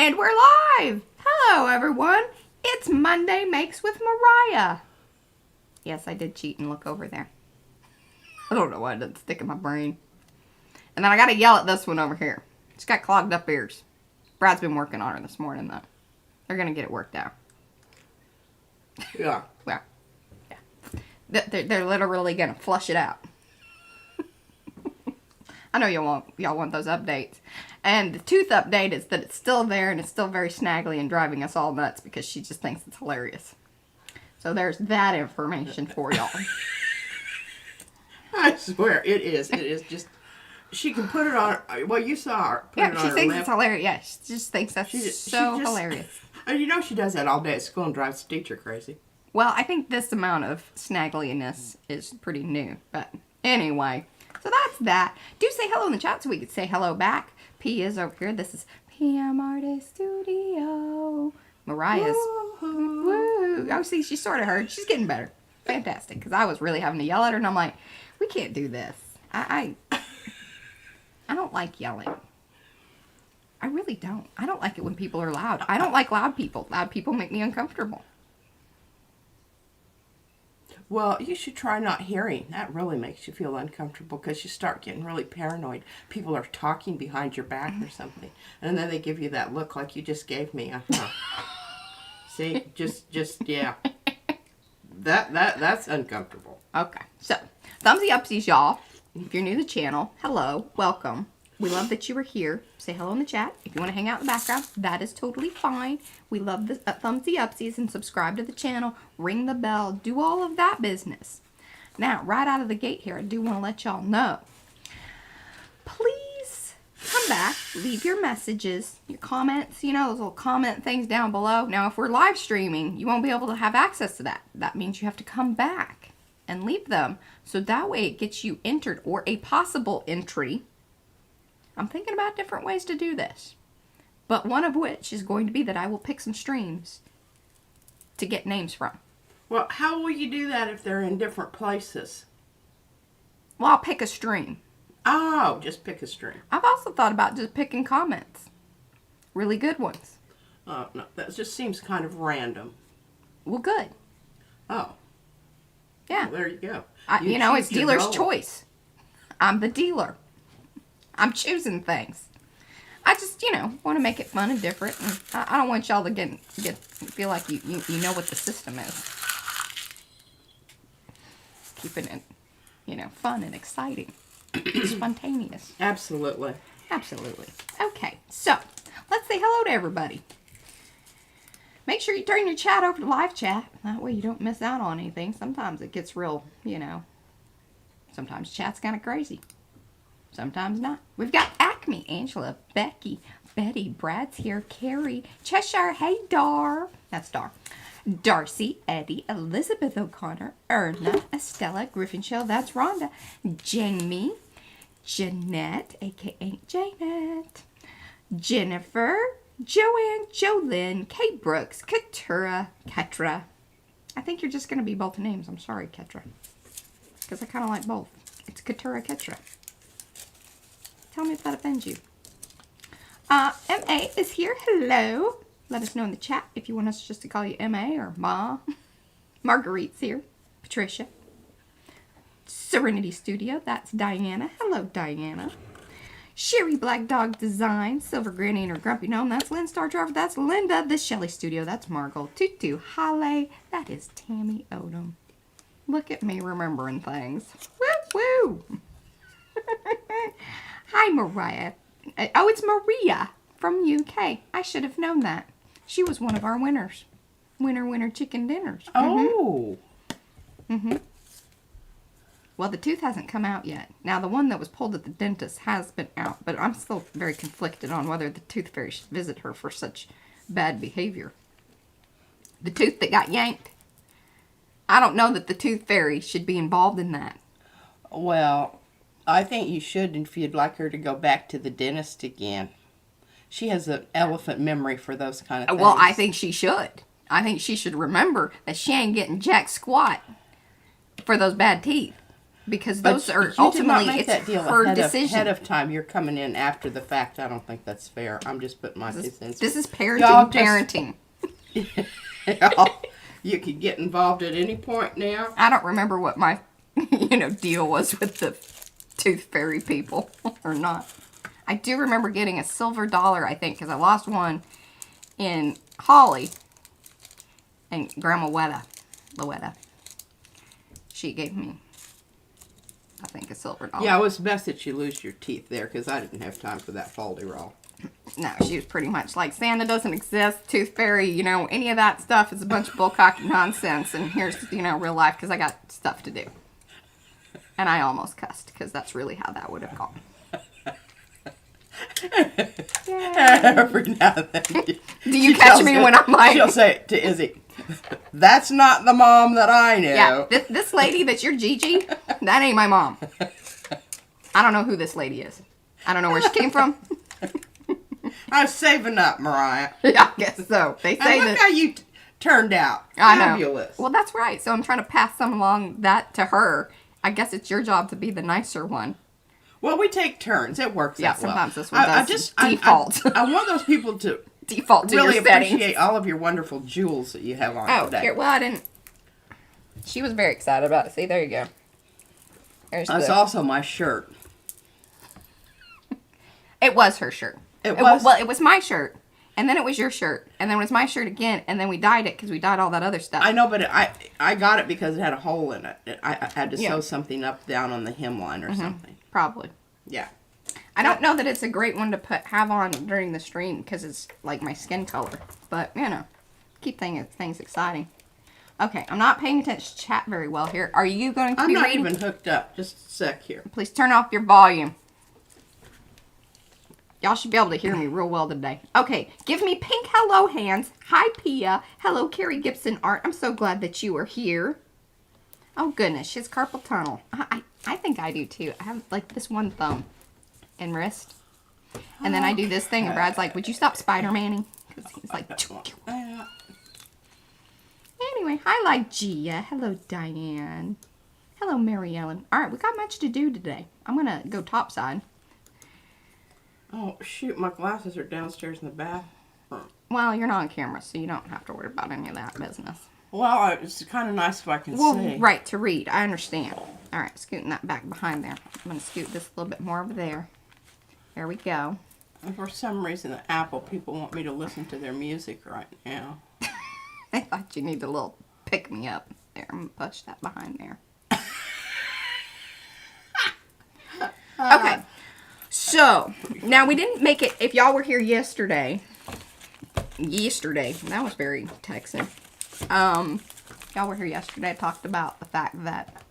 And we're live! Hello, everyone. It's Monday Makes with Mariah. Yes, I did cheat and look over there. I don't know why it didn't stick in my brain. And then I gotta yell at this one over here. She's got clogged up ears. Brad's been working on her this morning, though. They're gonna get it worked out. Yeah. Yeah. They're literally gonna flush it out. I know y'all want those updates. And the tooth update is that it's still there and it's still very snaggly and driving us all nuts because she just thinks it's hilarious. So there's that information for y'all. I swear, it is. It is just, she can put it on her, well, you saw her put it on her she thinks lip. it's hilarious. Yeah, she just thinks that's so hilarious. And you know she does that all day at school and drives the teacher crazy. Well, I think this amount of snaggliness is pretty new. But anyway, so that's that. Do say hello in the chat so we could say hello back. P is over here. This is PM Artist Studio. Mariah's. Woo. Oh, see, she sort of heard. She's getting better. Fantastic. Because I was really having to yell at her, and I'm like, we can't do this. I don't like yelling. I really don't. I don't like it when people are loud. I don't like loud people. Loud people make me uncomfortable. Well, you should try not hearing. That really makes you feel uncomfortable because you start getting really paranoid. People are talking behind your back or something. And then they give you that look like you just gave me. See? Just, yeah. That's uncomfortable. Okay. So, thumbsy upsies, y'all. If you're new to the channel, hello. Welcome. We love that you are here. Say hello in the chat. If you want to hang out in the background, that is totally fine. We love the thumbsy upsies and subscribe to the channel. Ring the bell. Do all of that business. Now, right out of the gate here, I do want to let y'all know. Please come back. Leave your messages, your comments, you know, those little comment things down below. Now, if we're live streaming, you won't be able to have access to that. That means you have to come back and leave them. So that way it gets you entered or a possible entry. I'm thinking about different ways to do this. But one of which is going to be that I will pick some streams to get names from. Well, how will you do that if they're in different places? Well, I'll pick a stream. Oh, just pick a stream. I've also thought about just picking comments. Really good ones. No, that just seems kind of random. Well, good. Oh. Yeah. Well, there you go. You know, it's dealer's choice. I'm the dealer. I'm choosing things. I just, you know, want to make it fun and different. And I don't want y'all to feel like you know what the system is. Keeping it, you know, fun and exciting. Spontaneous. Absolutely. Absolutely. Okay, so let's say hello to everybody. Make sure you turn your chat over to live chat. That way you don't miss out on anything. Sometimes it gets real, you know, sometimes chat's kind of crazy. Sometimes not. We've got Acme, Angela, Becky, Betty, Brad's here, Carrie, Cheshire, hey Dar. That's Dar. Darcy, Eddie, Elizabeth O'Connor, Erna, Estella, Griffinshell, that's Rhonda, Jamie, Jeanette, aka Janet, Jennifer, Joanne, Jolynn, Kate Brooks, Ketra. I think you're just going to be both names. I'm sorry, Ketra. Because I kind of like both. It's Ketra. Tell me if that offends you. M.A. is here. Hello. Let us know in the chat if you want us just to call you M.A. or Ma. Marguerite's here. Patricia. Serenity Studio. That's Diana. Hello, Diana. Sherry Black Dog Design. Silver Granny and her Grumpy Gnome. That's Lynn Star Driver. That's Linda. The Shelly Studio. That's Margot. Tutu Halle. That is Tammy Odom. Look at me remembering things. Woo woo. Hi, Mariah. Oh, it's Maria from UK. I should have known that. She was one of our winners. Winner, chicken dinners. Oh. Well, the tooth hasn't come out yet. Now, the one that was pulled at the dentist has been out, but I'm still very conflicted on whether the tooth fairy should visit her for such bad behavior. The tooth that got yanked. I don't know that the tooth fairy should be involved in that. Well, I think you should if you'd like her to go back to the dentist again. She has an elephant memory for those kind of things. Well, I think she should. I think she should remember that she ain't getting jack squat for those bad teeth. because But those are you ultimately, did not make it's that deal her ahead decision. of time. You're coming in after the fact. I don't think that's fair. I'm just putting my 2 cents. This is Y'all parenting. You could get involved at any point now. I don't remember what my, deal was with the tooth fairy people or not. I do remember getting a silver dollar, I think, because I lost one in Holly. And Grandma Louetta, she gave me, I think, a silver dollar. Yeah, it was best that you lose your teeth there because I didn't have time for that foldy roll. No, she was pretty much like, Santa doesn't exist, tooth fairy, any of that stuff is a bunch of bullcocky nonsense. And here's, real life because I got stuff to do. And I almost cussed because that's really how that would have gone. Every now and then. Do you catch me when I'm like... She'll say to Izzy, that's not the mom that I know. Yeah, this lady that's your Gigi, that ain't my mom. I don't know who this lady is. I don't know where she came from. I was saving up, Mariah. Yeah, I guess so. They say and look how you turned out. I know. Fabulous. Well, that's right. So I'm trying to pass some along that to her. I guess it's your job to be the nicer one. Well, we take turns. It works out well. Sometimes this one does default. I want those people to default to really your settings. appreciate all of your wonderful jewels that you have on today. Here, well, I didn't. She was very excited about it. See, there you go. That's also my shirt. It was her shirt. It was? Well, it was my shirt. And then it was your shirt. And then it was my shirt again. And then we dyed it because we dyed all that other stuff. I know, but I got it because it had a hole in it. I had to sew something up down on the hemline or something. Probably. Yeah. I don't know that it's a great one to have on during the stream because it's like my skin color. But, keep things exciting. Okay, I'm not paying attention to chat very well here. Are you going to be reading? I'm not even hooked up. Just a sec here. Please turn off your volume. Y'all should be able to hear me real well today. Okay, give me pink hello hands. Hi, Pia. Hello, Carrie Gibson Art. I'm so glad that you are here. Oh, goodness. She has carpal tunnel. I think I do, too. I have, like, this one thumb and wrist. And then I do this thing, and Brad's like, would you stop Spider-Manning? Because he's like... Anyway, hi, Lygia. Hello, Diane. Hello, Mary Ellen. All right, we got much to do today. I'm going to go topside. Oh, shoot. My glasses are downstairs in the bathroom. Well, you're not on camera, so you don't have to worry about any of that business. Well, it's kind of nice if I can see. Well, right, to read. I understand. All right, scooting that back behind there. I'm going to scoot this a little bit more over there. There we go. And for some reason, the Apple people want me to listen to their music right now. I thought you needed a little pick-me-up. There, I'm going to push that behind there. Okay. So, now we didn't make it, if y'all were here yesterday, that was very Texan. Y'all were here yesterday, I talked about the fact that,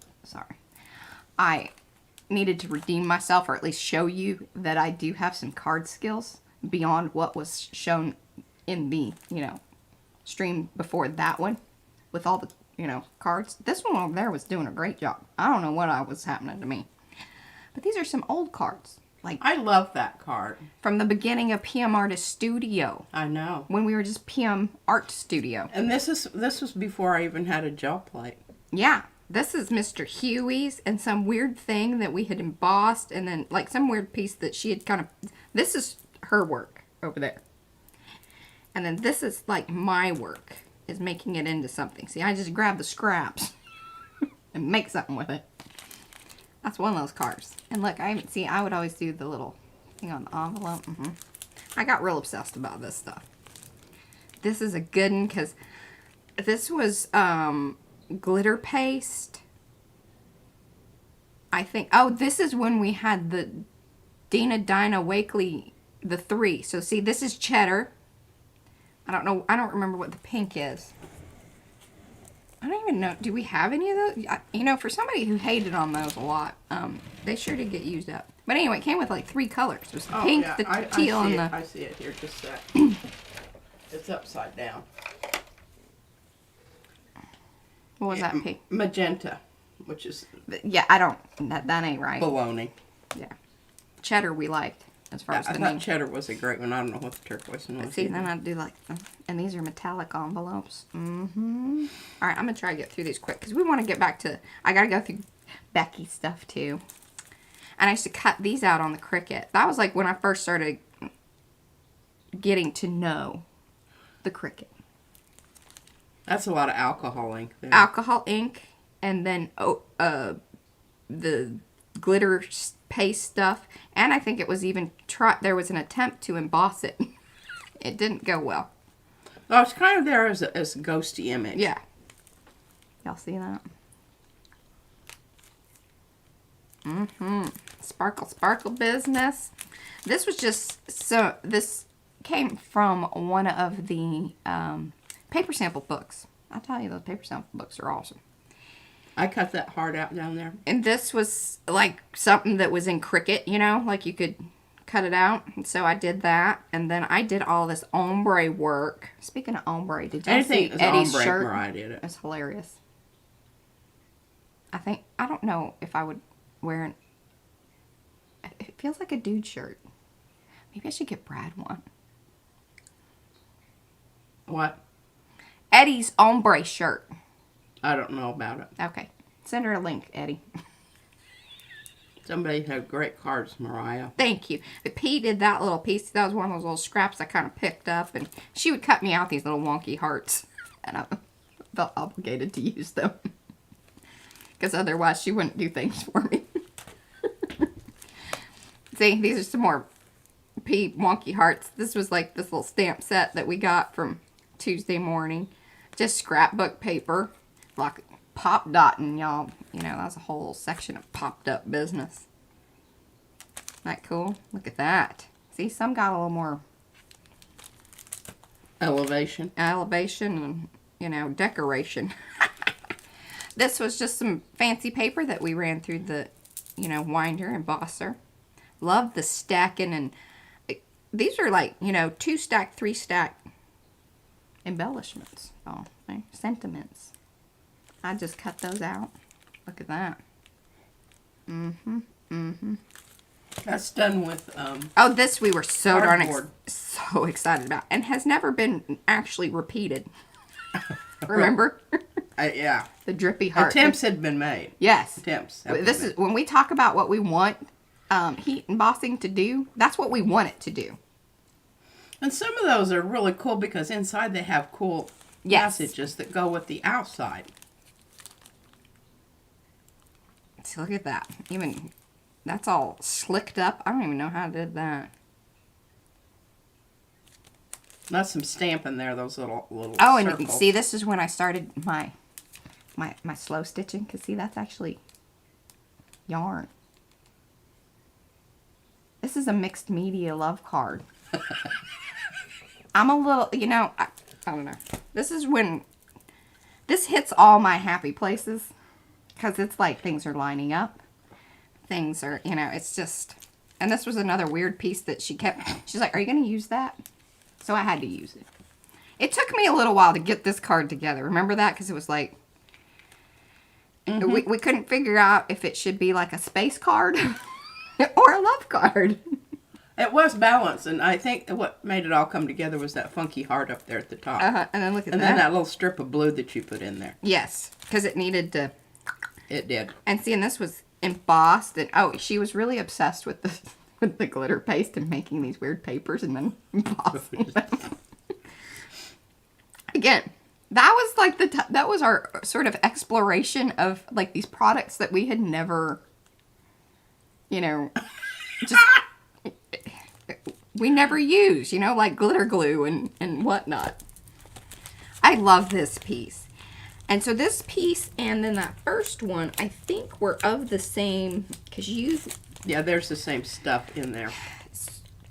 I needed to redeem myself, or at least show you that I do have some card skills beyond what was shown in the, stream before that one, with all the, cards. This one over there was doing a great job. I don't know what was happening to me. But these are some old cards. Like, I love that card. From the beginning of PM Artist Studio. I know. When we were just PM Art Studio. And this was before I even had a gel plate. Yeah. This is Mr. Huey's and some weird thing that we had embossed, and then like some weird piece that she had kind of... This is her work over there. And then this is like my work, is making it into something. See, I just grab the scraps and make something with it. That's one of those cards. And look, I would always do the little thing on the envelope. I got real obsessed about this stuff. This is a good one because this was glitter paste. I think, oh, this is when we had the Dina Dinah Wakely, the 3. So see, this is cheddar. I don't know, I don't remember what the pink is. I don't even know, do we have any of those? For somebody who hated on those a lot, they sure did get used up. But anyway, it came with like 3 colors. It was the pink, the teal, and the... I see it here, just a sec. It's upside down. What was that pink? Magenta, which is... Yeah, I don't, that ain't right. Baloney. Yeah. Cheddar we liked, as far as the I thought cheddar was a great one. I don't know what the turquoise one was. See, then I do like them. And these are metallic envelopes. Alright, I'm going to try to get through these quick, because we want to get back to... I got to go through Becky stuff too. And I used to cut these out on the Cricut. That was like when I first started getting to know the Cricut. That's a lot of alcohol ink there. Alcohol ink, and then the glitter paste stuff. And I think it was even there was an attempt to emboss it. It didn't go well. Oh, it's kind of there as a ghosty image. Yeah. Y'all see that? Sparkle, sparkle business. This was just, this came from one of the paper sample books. I'll tell you, those paper sample books are awesome. I cut that heart out down there. And this was like something that was in Cricut, you know, like you could cut it out. And so I did that. And then I did all this ombre work. Speaking of ombre, did you see Eddie's ombre, shirt? Mariah did it. It's hilarious. I don't know if I would wear an, it feels like a dude shirt. Maybe I should get Brad one. What? Eddie's ombre shirt. I don't know about it. Okay. Send her a link, Eddie. Somebody had great cards, Mariah. Thank you. The P did that little piece. That was one of those little scraps I kind of picked up. And she would cut me out these little wonky hearts. And I felt obligated to use them. Because otherwise she wouldn't do things for me. See, these are some more P wonky hearts. This was like this little stamp set that we got from Tuesday morning. Just scrapbook paper. Like pop dotting, y'all. You know, that's a whole section of popped up business. Isn't that cool? Look at that. See, some got a little more elevation and, you know, decoration. This was just some fancy paper that we ran through the, you know, winder and bosser. Love the stacking, and these are like, you know, 2-stack, 3-stack embellishments. Oh, okay. Sentiments. I just cut those out. Look at that. That's done with oh, this we were so cardboard. so excited about, and has never been actually repeated. Remember? Yeah. The drippy heart. Attempts had been made. Yes. Attempts. This is when we talk about what we want heat embossing to do. That's what we want it to do. And some of those are really cool because inside they have cool messages that go with the outside. So look at that. Even that's all slicked up. I don't even know how I did that. That's some stamp in there. Those little oh, circles. And see, this is when I started my slow stitching. Cause see, that's actually yarn. This is a mixed media love card. I'm a little, you know, I don't know. This is when this hits all my happy places. Because it's like things are lining up. Things are, you know, it's just... And this was another weird piece that she kept... She's like, are you going to use that? So I had to use it. It took me a little while to get this card together. Remember that? Because it was like... We couldn't figure out if it should be like a space card or a love card. It was balanced, and I think what made it all come together was that funky heart up there at the top. And then look at that. And then that little strip of blue that you put in there. Yes, because it needed to... It did. And see, and this was embossed, and oh, she was really obsessed with the glitter paste and making these weird papers and then embossing them. Again, that was like that was our sort of exploration of like these products that we had never, you know, just we never used, you know, like glitter glue and whatnot. I love this piece. And so this piece and then that first one, I think were of the same, because yeah, there's the same stuff in there.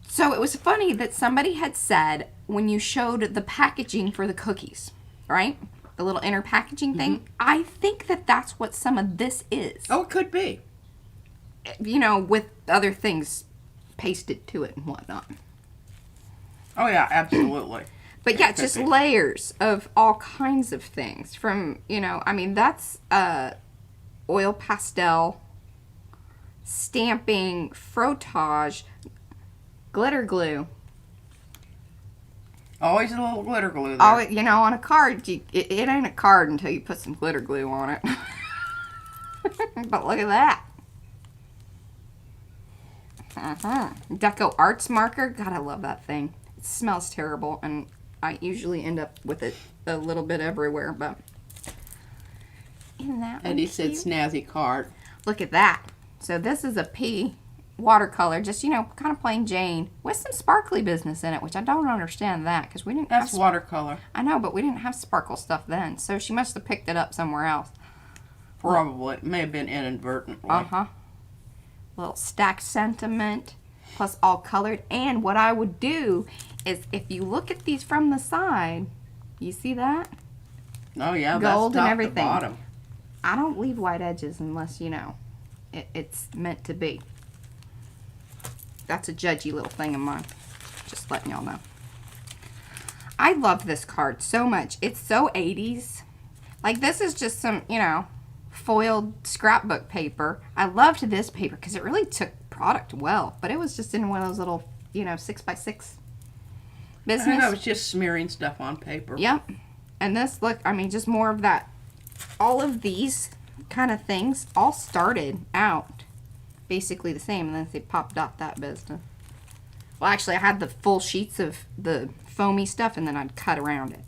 So it was funny that somebody had said when you showed the packaging for the cookies, right? The little inner packaging thing. I think that that's what some of this is. Oh, it could be. You know, with other things pasted to it and whatnot. Oh, yeah, absolutely. But yeah, just layers of all kinds of things from, you know, I mean, that's oil pastel, stamping, frottage, glitter glue. Always a little glitter glue there. Oh, you know, on a card, it ain't a card until you put some glitter glue on it. But look at that. Deco Arts marker. God, I love that thing. It smells terrible, and I usually end up with it a little bit everywhere, but isn't that Eddie said snazzy card. Look at that. So this is a P watercolor, just, you know, kind of plain Jane, with some sparkly business in it, which I don't understand that, because we didn't That's watercolor. I know, but we didn't have sparkle stuff then, so she must have picked it up somewhere else. Probably. It may have been inadvertently. Little stacked sentiment, plus all colored. And what I would do is, if you look at these from the side, you see that? Oh, yeah, Gold that's and top everything. to bottom. I don't leave white edges unless, you know, it's meant to be. That's a judgy little thing of mine. Just letting y'all know. I love this card so much. It's so 80s. Like, this is just some, you know, foiled scrapbook paper. I loved this paper because it really took product well, but it was just in one of those little, you know, 6x6 business. I was just smearing stuff on paper. Yep. And this, look, I mean, just more of that. All of these kind of things all started out basically the same, and then they popped out that business. Well, actually, I had the full sheets of the foamy stuff, and then I'd cut around it.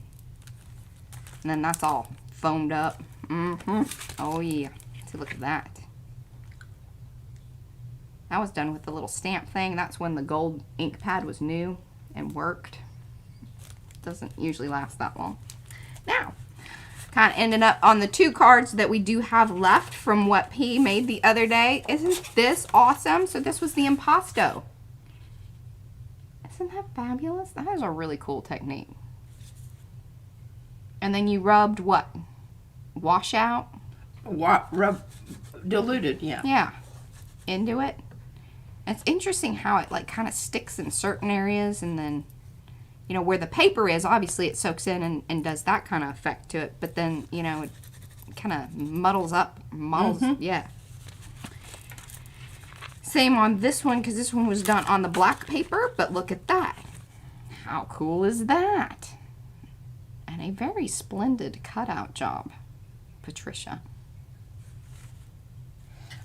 And then that's all foamed up. Oh, yeah. So look at that. That was done with the little stamp thing. That's when the gold ink pad was new and worked. Doesn't usually last that long. Now, kind of ending up on the 2 cards that we do have left from what P made the other day. Isn't this awesome? So this was the impasto. Isn't that fabulous? That is a really cool technique. And then you rubbed what? Washout? Diluted, yeah. Yeah. Into it. It's interesting how it like kind of sticks in certain areas, and then, you know, where the paper is, obviously it soaks in and does that kind of effect to it. But then, you know, it kind of muddles up. Yeah. Same on this one, because this one was done on the black paper. But look at that. How cool is that? And a very splendid cutout job, Patricia.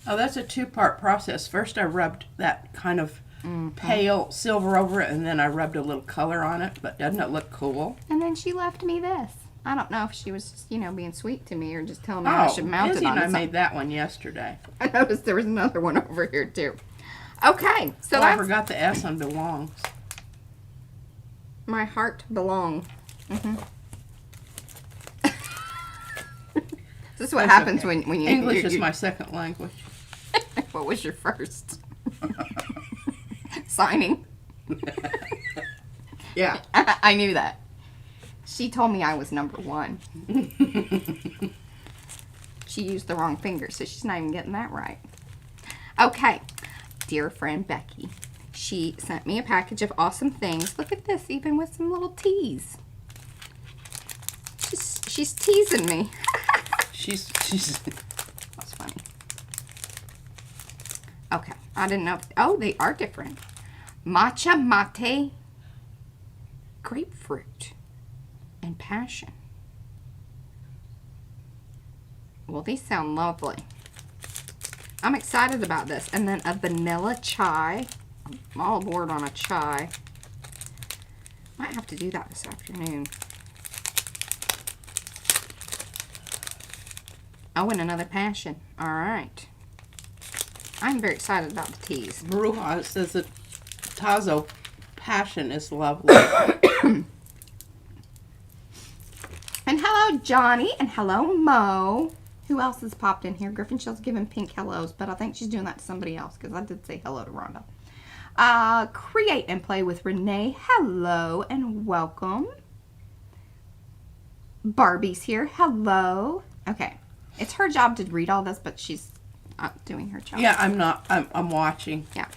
Oh, that's a 2-part process. First, I rubbed that kind of pale silver over it, and then I rubbed a little color on it. But doesn't it look cool? And then she left me this. I don't know if she was just, you know, being sweet to me or just telling me I should mount Izzy it on and I something. made that one yesterday. I noticed there was another one over here, too. Okay, so I that's forgot the S on belongs. my heart belong. This is what happens okay. when you... English is my second language. What was your first? Signing. Yeah. I knew that. She told me I was number 1. She used the wrong finger, so she's not even getting that right. Okay. Dear friend Becky. She sent me a package of awesome things. Look at this, even with some little teas. She's teasing me. She's That's funny. Okay. I didn't know. Oh, they are different. Matcha mate, grapefruit, and passion. Well, these sound lovely. I'm excited about this. And then a vanilla chai. I'm all aboard on a chai. Might have to do that this afternoon. Oh, and another passion. All right. I'm very excited about the teas. Bruja says that Tazo passion is lovely. And hello, Johnny. And hello, Mo. Who else has popped in here? Griffin Shell's giving pink hellos, but I think she's doing that to somebody else because I did say hello to Rhonda. Create and play with Renee. Hello and welcome. Barbie's here. Hello. Okay. It's her job to read all this, but she's not doing her job. Yeah, I'm not. I'm watching. Yeah.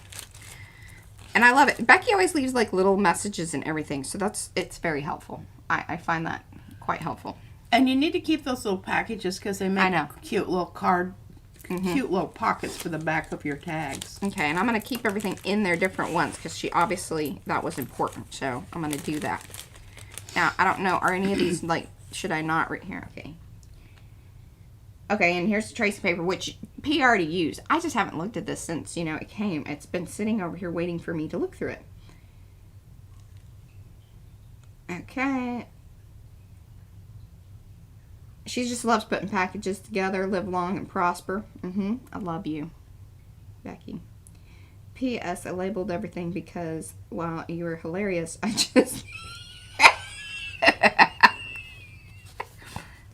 And I love it. Becky always leaves like little messages and everything, so it's very helpful. I find that quite helpful. And you need to keep those little packages because they make cute little cute little pockets for the back of your tags. Okay, and I'm going to keep everything in their different ones because she obviously, that was important, so I'm going to do that. Now, I don't know, are any of these, like, should I not right here? Okay. Okay, and here's the tracing paper, which P already used. I just haven't looked at this since, you know, it came. It's been sitting over here waiting for me to look through it. Okay. She just loves putting packages together. Live long and prosper. I love you, Becky. P.S. I labeled everything because while you were hilarious, I just...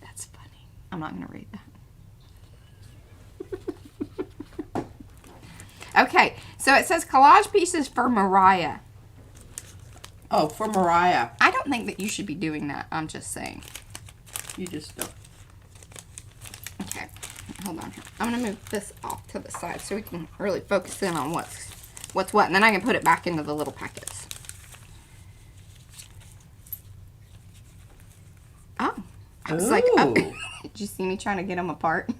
That's funny. I'm not going to read that. Okay, so it says collage pieces for Mariah. Oh, for Mariah. I don't think that you should be doing that. I'm just saying. You just don't. Okay, hold on here. I'm going to move this off to the side so we can really focus in on what's what, and then I can put it back into the little packets. Oh, I was like, oh. Did you see me trying to get them apart?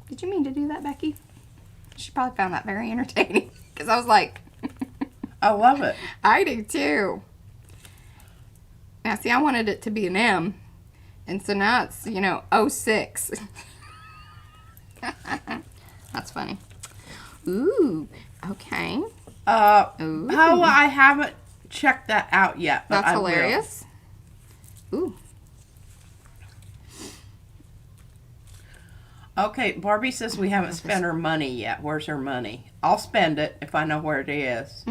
Did you mean to do that, Becky? She probably found that very entertaining because I was like, I love it. I do too. Now, see, I wanted it to be an M, and so now it's, you know, 06. That's funny. Ooh, okay. Ooh. Oh, I haven't checked that out yet. But That's hilarious. Ooh. Okay, Barbie says we haven't spent her money yet. Where's her money? I'll spend it if I know where it is.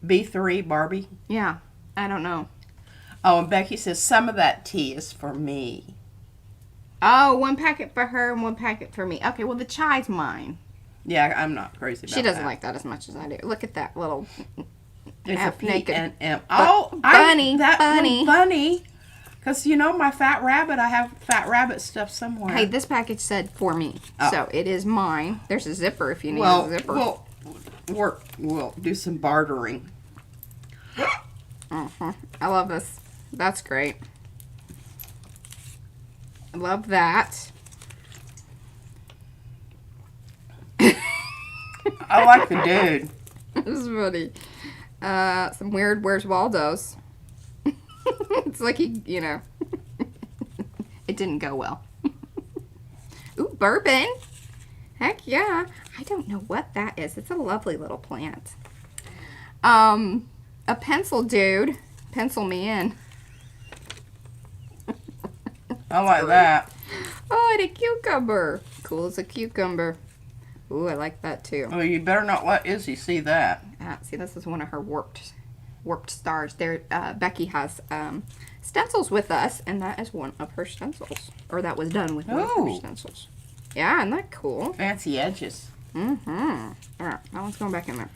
B3, Barbie? Yeah, I don't know. Oh, and Becky says some of that tea is for me. Oh, one packet for her and one packet for me. Okay, well, the chai's mine. Yeah, I'm not crazy about that. She doesn't like that as much as I do. Look at that little It's half a naked. P&M. Oh, bunny, that bunny. Bunny. Because, you know, my fat rabbit, I have fat rabbit stuff somewhere. Hey, this package said for me. Oh. So it is mine. There's a zipper if you need a zipper. We'll do some bartering. I love this. That's great. I love that. I like the dude. This is funny. Some weird Where's Waldo's. It's like he, you know. It didn't go well. Ooh, bourbon. Heck yeah. I don't know what that is. It's a lovely little plant. A pencil dude. Pencil me in. I like that. Oh, and a cucumber. Cool as a cucumber. Ooh, I like that too. Well, you better not let Izzy see that. See, this is one of her warped stars. There, Becky has stencils with us, and that is one of her stencils, or that was done with one of her stencils. Yeah, isn't that cool? Fancy edges. All right, that one's going back in there.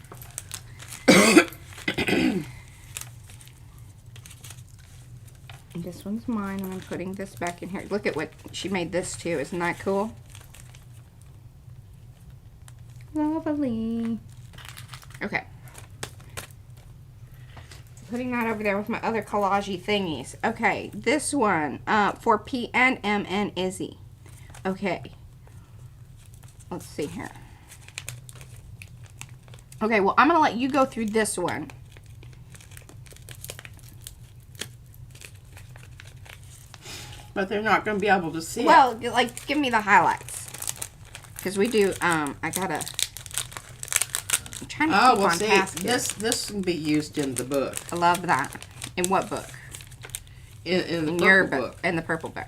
And this one's mine, and I'm putting this back in here. Look at what she made this too. Isn't that cool? Lovely. Okay. Putting that over there with my other collage-y thingies. Okay, this one for P and M and Izzy. Okay. Let's see here. Okay, well, I'm going to let you go through this one. But they're not going to be able to see Well, like, give me the highlights. Because we do, I'm trying to keep on task here. This can be used in the book. I love that. In what book? In your purple book. In the purple book.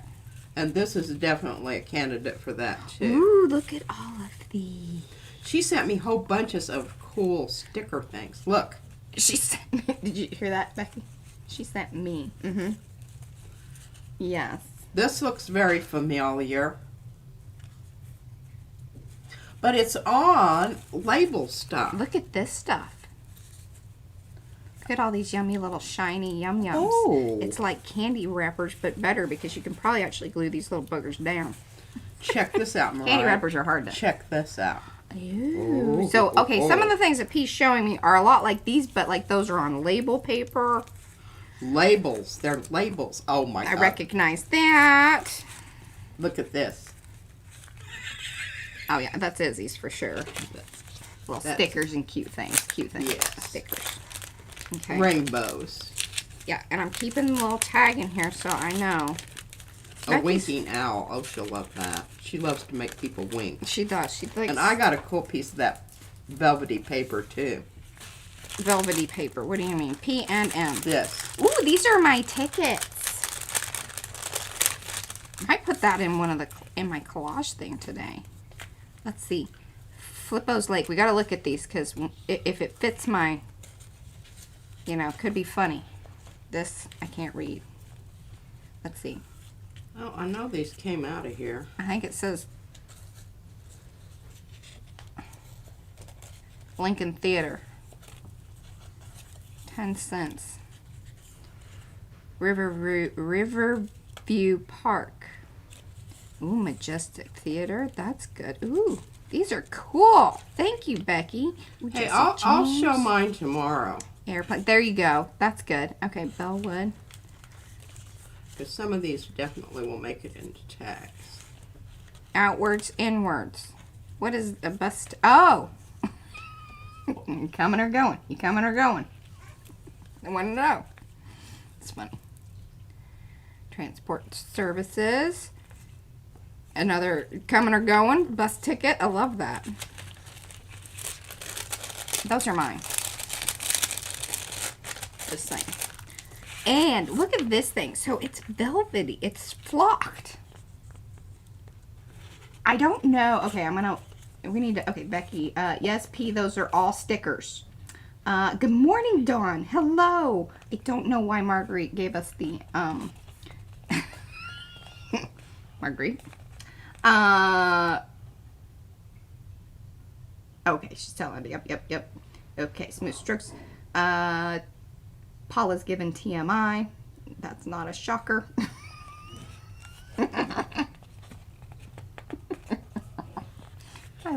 And this is definitely a candidate for that, too. Ooh, look at all of these. She sent me whole bunches of cool sticker things. Look. She sent me. Did you hear that, Becky? She sent me. Yes. This looks very familiar. But it's on label stuff. Look at this stuff. Look at all these yummy little shiny yum-yums. Oh. It's like candy wrappers, but better because you can probably actually glue these little boogers down. Check this out, Mariah. Candy wrappers are hard to... Check this out. Ooh. So, okay, some of the things that P's showing me are a lot like these, but like those are on label paper. Labels. They're labels. Oh, my God. I recognize that. Look at this. Oh, yeah, that's Izzy's for sure. Little stickers and cute things. Cute things. Yes. Stickers. Okay. Rainbows. Yeah, and I'm keeping the little tag in here so I know. A winking owl. Oh, she'll love that. She loves to make people wink. She does. She likes. And I got a cool piece of that velvety paper too. Velvety paper. What do you mean? P and M. This. Ooh, these are my tickets. I might put that in in my collage thing today. Let's see. Flippo's Lake. We got to look at these because if it fits my, you know, could be funny. This I can't read. Let's see. Oh, I know these came out of here. I think it says Lincoln Theater. 10 cents. Riverview Park. Ooh, Majestic Theater. That's good. Ooh, these are cool. Thank you, Becky. Ooh, Hey, I'll show mine tomorrow. Airplane. There you go. That's good. Okay, Bellwood. Because some of these definitely will make it into text. Outwards, inwards. What is a bust? Oh! You coming or going? You coming or going? I want to know. It's funny. Transport services. Another coming or going. Bus ticket. I love that. Those are mine. Just saying. And look at this thing. So it's velvety. It's flocked. I don't know. Okay, we need to, okay, Becky. Yes, P, those are all stickers. Good morning, Dawn. Hello. I don't know why Marguerite gave us the, Marguerite. Okay, she's telling me. Yep. Okay, smooth strokes. Paula's given TMI. That's not a shocker. I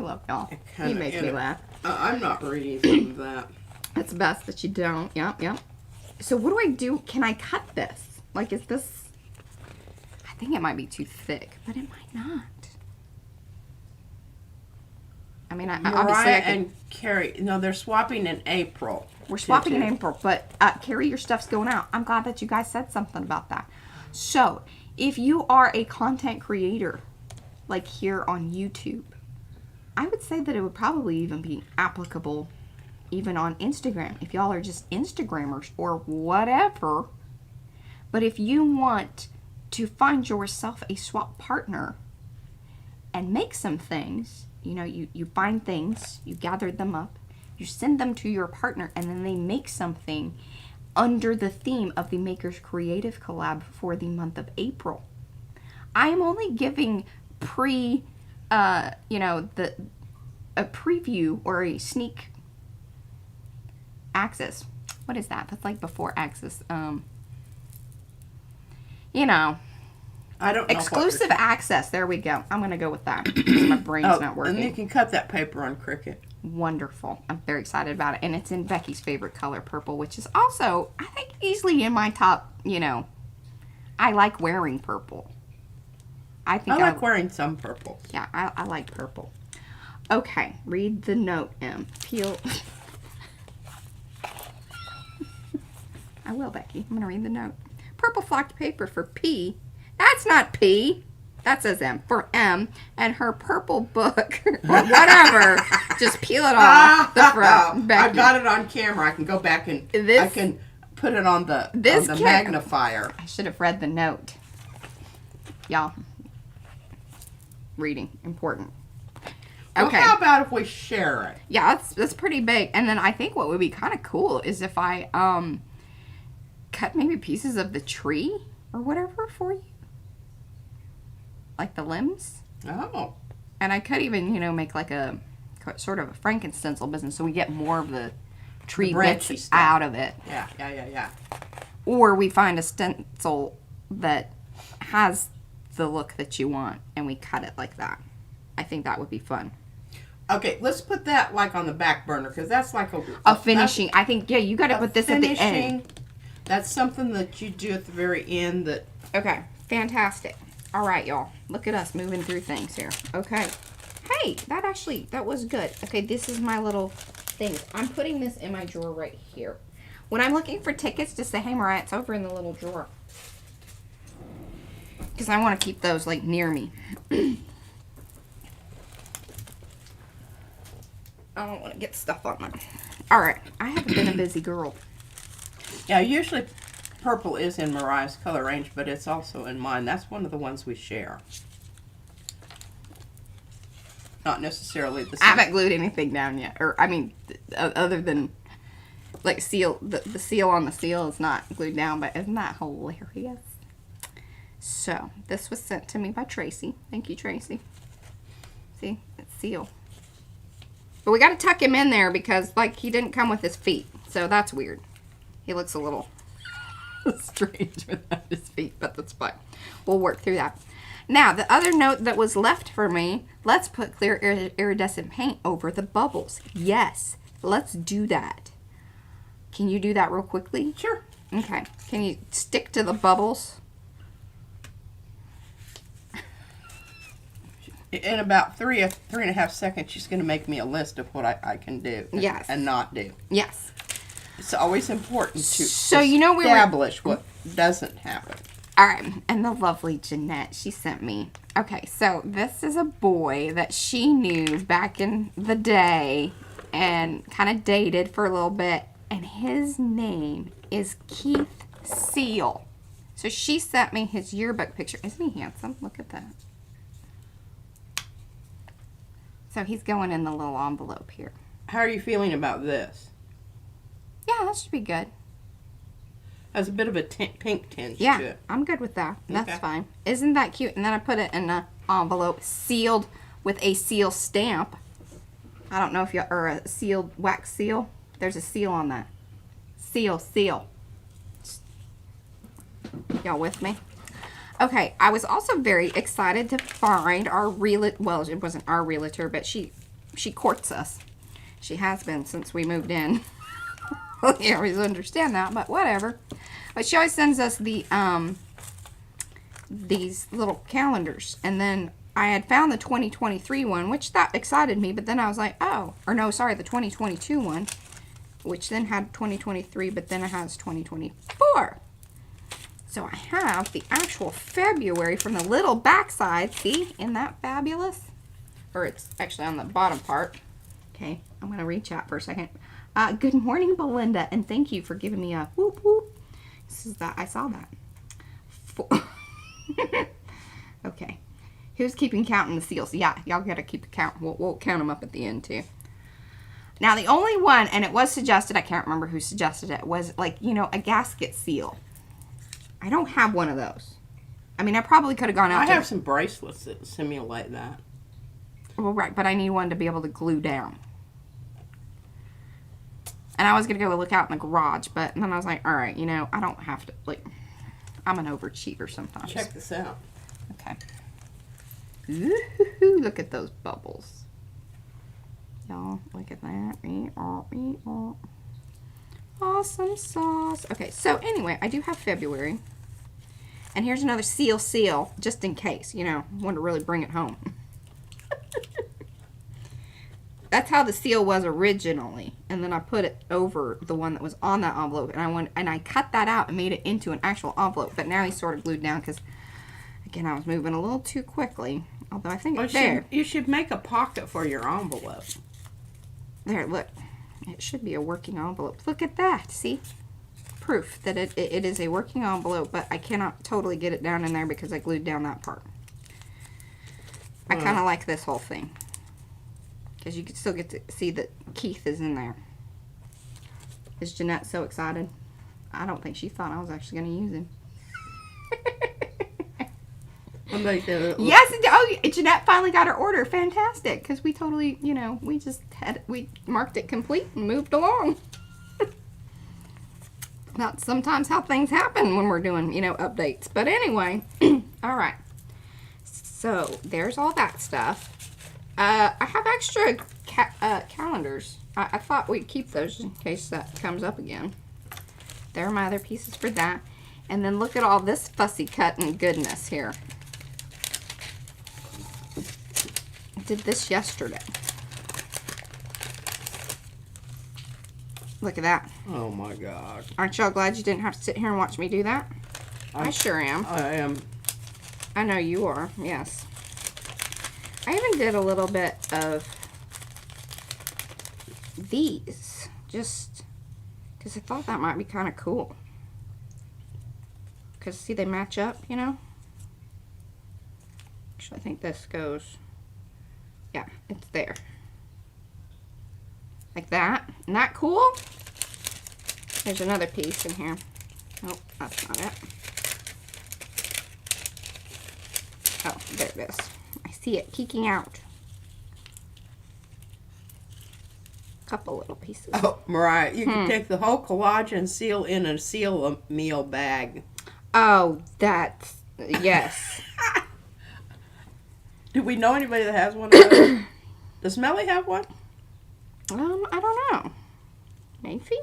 love y'all. He makes me laugh. I'm not reading some of that. It's best that you don't. Yep. So what do I do? Can I cut this? Like, is this... I think it might be too thick, but it might not. I mean, obviously I could... and Carrie, no, they're swapping in April. We're swapping in April, but Carrie, your stuff's going out. I'm glad that you guys said something about that. So, if you are a content creator, like here on YouTube, I would say that it would probably even be applicable even on Instagram. If y'all are just Instagrammers or whatever. But if you want to find yourself a swap partner and make some things, you know, you find things, you gather them up, you send them to your partner, and then they make something under the theme of the Makers Creative Collab for the month of April. I am only giving a preview or a sneak access. What is that? That's like before access. You know. I don't know. Exclusive access. There we go. I'm going to go with that because my brain's not working. And you can cut that paper on Cricut. Wonderful. I'm very excited about it. And it's in Becky's favorite color, purple, which is also, I think, easily in my top, you know, I like wearing purple. I like wearing some purple. Yeah, I like purple. Okay, read the note, M. Peel. I will, Becky. I'm going to read the note. Purple flocked paper for P. That's not P. That says M. For M. And her purple book, or whatever, just peel it off the front. Becky. I've got it on camera. I can go back and I can put it on the magnifier. I should have read the note. Y'all. Reading. Important. Okay. Well, how about if we share it? Yeah, that's pretty big. And then I think what would be kind of cool is if I cut maybe pieces of the tree or whatever for you. Like the limbs. Oh. And I could even, you know, make like a sort of a Frankenstencil business so we get more of the tree bits out of it. Yeah. Or we find a stencil that has the look that you want and we cut it like that. I think that would be fun. Okay, let's put that like on the back burner because that's like a finishing. I think, yeah, you got to put this at the end. That's something that you do at the very end. Okay, fantastic. All right, y'all. Look at us moving through things here. Okay. Hey, that was good. Okay, this is my little thing. I'm putting this in my drawer right here. When I'm looking for tickets, just say, hey, Mariah, it's over in the little drawer. because I want to keep those like near me. I don't want to get stuff on them. All right, I haven't been a busy girl. Yeah, usually purple is in Mariah's color range, but it's also in mine. That's one of the ones we share. Not necessarily the same. I haven't glued anything down yet, or I mean, other than like seal. The seal on the seal is not glued down, but isn't that hilarious? So this was sent to me by Tracy. Thank you, Tracy. See, it's seal. But we got to tuck him in there because, like, he didn't come with his feet. So that's weird. He looks a little strange without his feet, but that's fine. We'll work through that. Now, the other note that was left for me, let's put clear iridescent paint over the bubbles. Yes, let's do that. Can you do that real quickly? Sure. Okay. Can you stick to the bubbles? In about three and a half seconds, she's going to make me a list of what I can do Yes. and not do. Yes. It's always important to So, you know, establish what doesn't happen. All right, and the lovely Jeanette, she sent me. Okay, so this is a boy that she knew back in the day and kind of dated for a little bit, and his name is Keith Seal. So she sent me his yearbook picture. Isn't he handsome? Look at that. So he's going in the little envelope here. How are you feeling about this? Yeah, that should be good. Has a bit of a pink tinge Yeah, to it. I'm good with that. That's Okay. fine. Isn't that cute? And then I put it in an envelope sealed with a seal stamp. I don't know if you or a sealed wax seal. There's a seal on that. Seal. Y'all with me? Okay, I was also very excited to find our realtor. Well, it wasn't our realtor, but she courts us. She has been since we moved in. You always understand that, but whatever. But she always sends us the these little calendars, and then I had found the 2023 one, which that excited me. But then I was like, oh, or no, sorry, the 2022 one, which then had 2023, but then it has 2024. So I have the actual February from the little backside. See, isn't that fabulous? Or it's actually on the bottom part. Okay, I'm going to reach out for a second. Good morning, Belinda, and thank you for giving me a whoop whoop. This is that. I saw that. Okay. Who's keeping count in the seals? Yeah, y'all got to keep a count. We'll count them up at the end, too. Now, the only one, and it was suggested, I can't remember who suggested it, was like, you know, a gasket seal. I don't have one of those. I mean, I probably could have gone out. I have some bracelets that simulate that. Well, right, but I need one to be able to glue down. And I was going to go look out in the garage, but then I was like, all right, you know, I don't have to, like, I'm an overachiever sometimes. Check this out. Okay. Ooh, look at those bubbles. Y'all, look at that. Awesome sauce. Okay, so anyway, I do have February. And here's another seal, just in case, you know, want to really bring it home. That's how the seal was originally. And then I put it over the one that was on that envelope. And I cut that out and made it into an actual envelope. But now he's sort of glued down because, again, I was moving a little too quickly. Although I think it's there. You should make a pocket for your envelope. There, look. It should be a working envelope. Look at that. See? Proof that it is a working envelope, but I cannot totally get it down in there because I glued down that part. I kind of like this whole thing. Because you can still get to see that Keith is in there. Is Jeanette so excited? I don't think she thought I was actually going to use him. Yes, oh, Jeanette finally got her order. Fantastic. Because we totally, you know, we marked it complete and moved along. That's sometimes how things happen when we're doing, you know, updates. But anyway, all right. So there's all that stuff. I have extra calendars. I thought we'd keep those in case that comes up again. There are my other pieces for that. And then look at all this fussy cutting goodness here. I did this yesterday. Look at that. Oh my God. Aren't y'all glad you didn't have to sit here and watch me do that? I sure am. I am I know you are, yes. I even did a little bit of these, just because I thought that might be kind of cool. Because, see, they match up, you know? Actually, I think this goes, yeah, it's there. Like that. Isn't that cool? There's another piece in here. Nope, that's not it. Oh, there it is. I see it peeking out. Couple little pieces. Oh, Mariah, you can take the whole collage and seal in a seal meal bag. Oh, that's, yes. Do we know anybody that has one of those? Does Melly have one? I don't know. Maybe?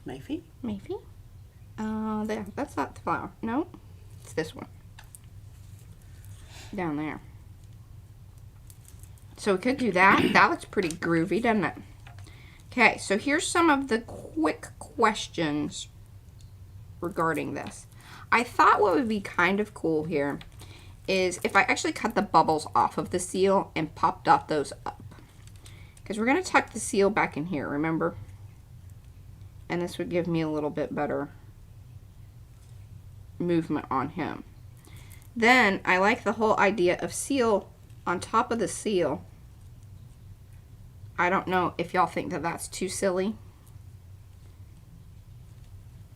Maybe. Maybe. There. That's not the flower. No, it's this one. Down there. So we could do that. That looks pretty groovy, doesn't it? Okay, so here's some of the quick questions regarding this. I thought what would be kind of cool here is if I actually cut the bubbles off of the seal and popped off those up. Because we're going to tuck the seal back in here, remember? And this would give me a little bit better movement on him. Then I like the whole idea of seal on top of the seal. I don't know if y'all think that that's too silly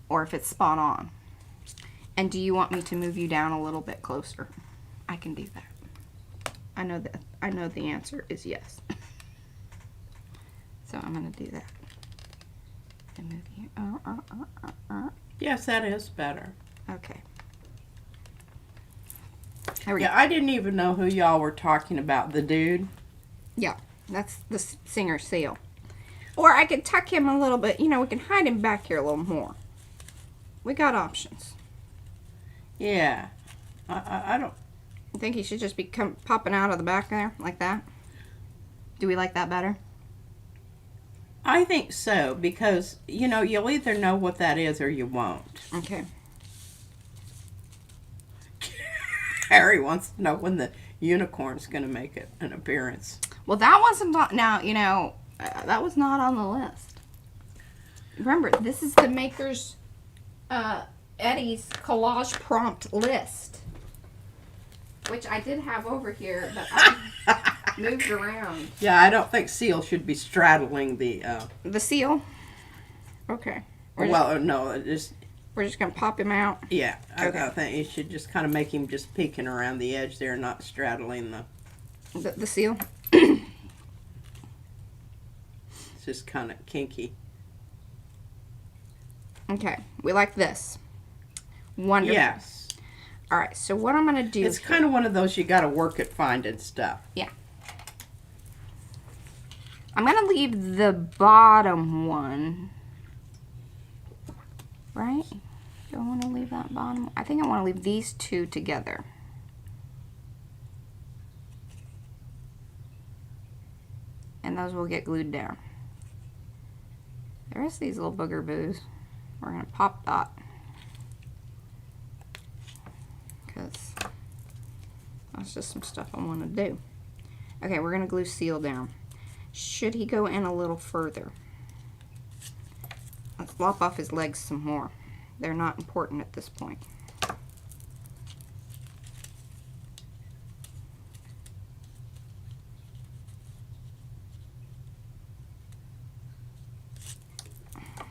or if it's spot on. And do you want me to move you down a little bit closer? I can do that. I know the answer is yes. So I'm going to do that. And move you. Yes, that is better. Okay. There we Yeah, I didn't even know who y'all were talking about. The dude? Yeah, that's the singer seal. Or I could tuck him a little bit. You know, we can hide him back here a little more. We got options. Yeah. I don't... I think he should just be popping out of the back there, like that. Do we like that better? I think so, because, you know, you'll either know what that is or you won't. Okay. Harry wants to know when the unicorn's going to make an appearance. Well, that wasn't now, you know, that was not on the list. Remember, this is the Makers Eddie's collage prompt list, which I did have over here, but I moved around. Yeah, I don't think seal should be straddling the seal. Okay. no, We're just gonna pop him out. Yeah, Okay. I think you should just kind of make him just peeking around the edge there, not straddling the seal. It's just kind of kinky. Okay, we like this. Wonderful. Yes. All right, so what I'm gonna do? It's kind of one of those you got to work at finding stuff. Yeah. I'm gonna leave the bottom one. Right? Do I want to leave that bottom? I think I want to leave these two together. And those will get glued down. The rest of these little booger boos, we're going to pop that. Because that's just some stuff I want to do. Okay, we're going to glue seal down. Should he go in a little further? Let's lop off his legs some more. They're not important at this point.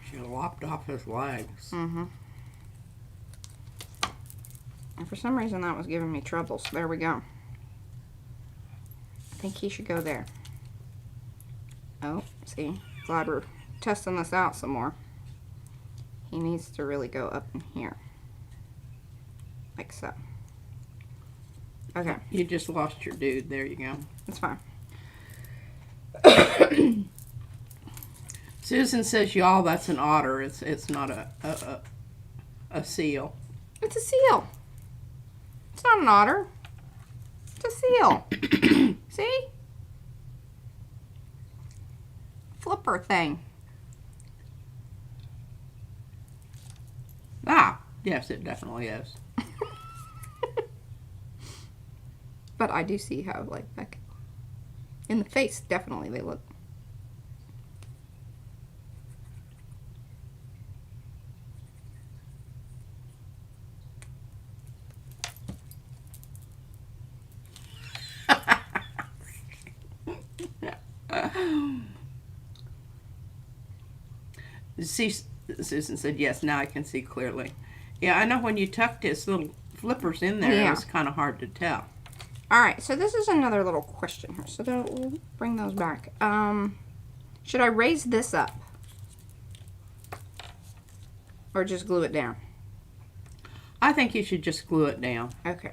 She lopped off his legs. Mm-hmm. And for some reason that was giving me trouble, so there we go. I think he should go there. Oh, see? Glad we're testing this out some more. He needs to really go up in here. Like so. Okay. You just lost your dude. There you go. That's fine. Susan says, y'all, that's an otter. It's not a seal. It's a seal. It's not an otter. It's a seal. See? Flipper thing. Ah, yes, it definitely is. But I do see how, like, back in the face, definitely they look. See, Susan said, yes, now I can see clearly. Yeah, I know when you tucked his little flippers in there, Yeah. it was kind of hard to tell. All right, so this is another little question here. So we'll bring those back. Should I raise this up? Or just glue it down? I think you should just glue it down. Okay.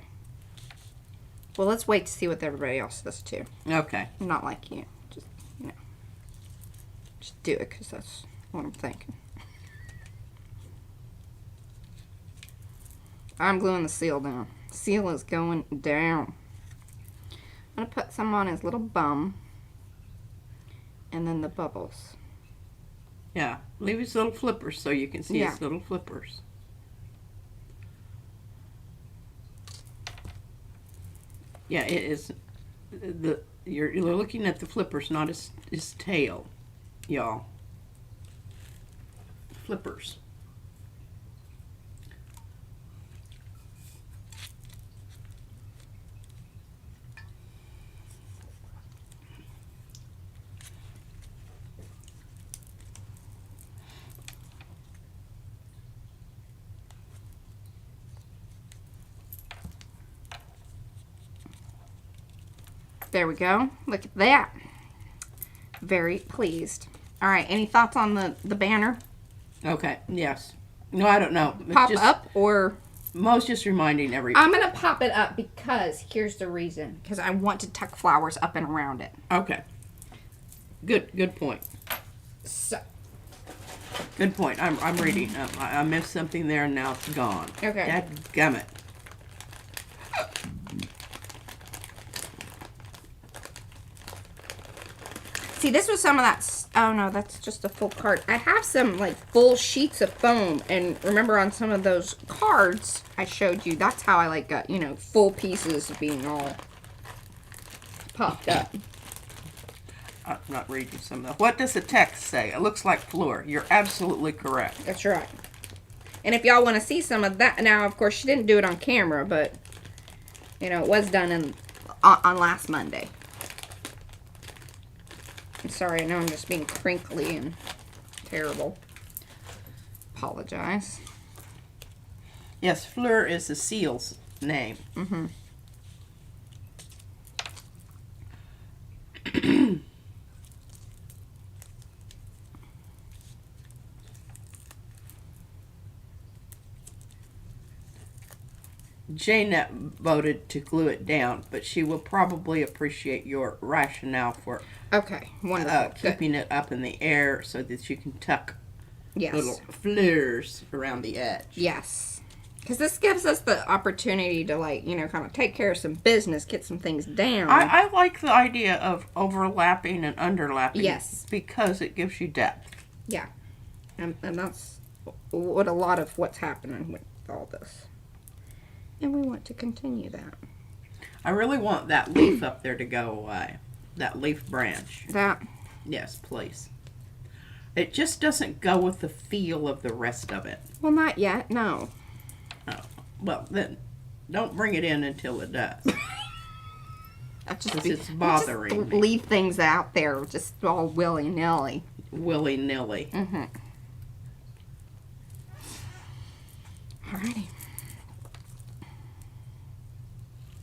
Well, let's wait to see what everybody else does too. Okay. Not like you. Just, you know. Just do it because that's what I'm thinking. I'm gluing the seal down. Seal is going down. I'm going to put some on his little bum. And then the bubbles. Yeah. Leave his little flippers so you can see Yeah. his little flippers. Yeah, it is. You're looking at the flippers, not his tail, y'all. Flippers. There we go. Look at that. Very pleased. All right, any thoughts on the banner? Okay, yes. No, I don't know. It's Pop just, up or... Most just reminding everybody. I'm going to pop it up because here's the reason. Because I want to tuck flowers up and around it. Okay. Good point. So. Good point. I'm reading. I missed something there and now it's gone. Okay. Dadgummit. See, this was some of that... Oh, no, that's just a full card. I have some, like, full sheets of foam. And remember on some of those cards I showed you, that's how I, like, got, you know, full pieces being all popped up. I'm not reading some of that. What does the text say? It looks like Fleur. You're absolutely correct. That's right. And if y'all want to see some of that... Now, of course, she didn't do it on camera, but, you know, it was done on last Monday. I'm sorry, I know I'm just being crinkly and terrible. Apologize. Yes, Fleur is the seal's name. Mm-hmm. Janet voted to glue it down, but she will probably appreciate your rationale for Okay, wonderful. keeping it up in the air so that you can tuck Yes. little fleurs around the edge. Yes. Because this gives us the opportunity to, like, you know, kind of take care of some business, get some things down. I like the idea of overlapping and underlapping. Yes. Because it gives you depth. Yeah. And that's what a lot of what's happening with all this. And we want to continue that. I really want that leaf up there to go away. That leaf branch. That. Yes, please. It just doesn't go with the feel of the rest of it. Well, not yet, no. Oh, well, then don't bring it in until it does. It's bothering me. Leave things out there just all willy-nilly. Willy-nilly. Mm-hmm. Alrighty.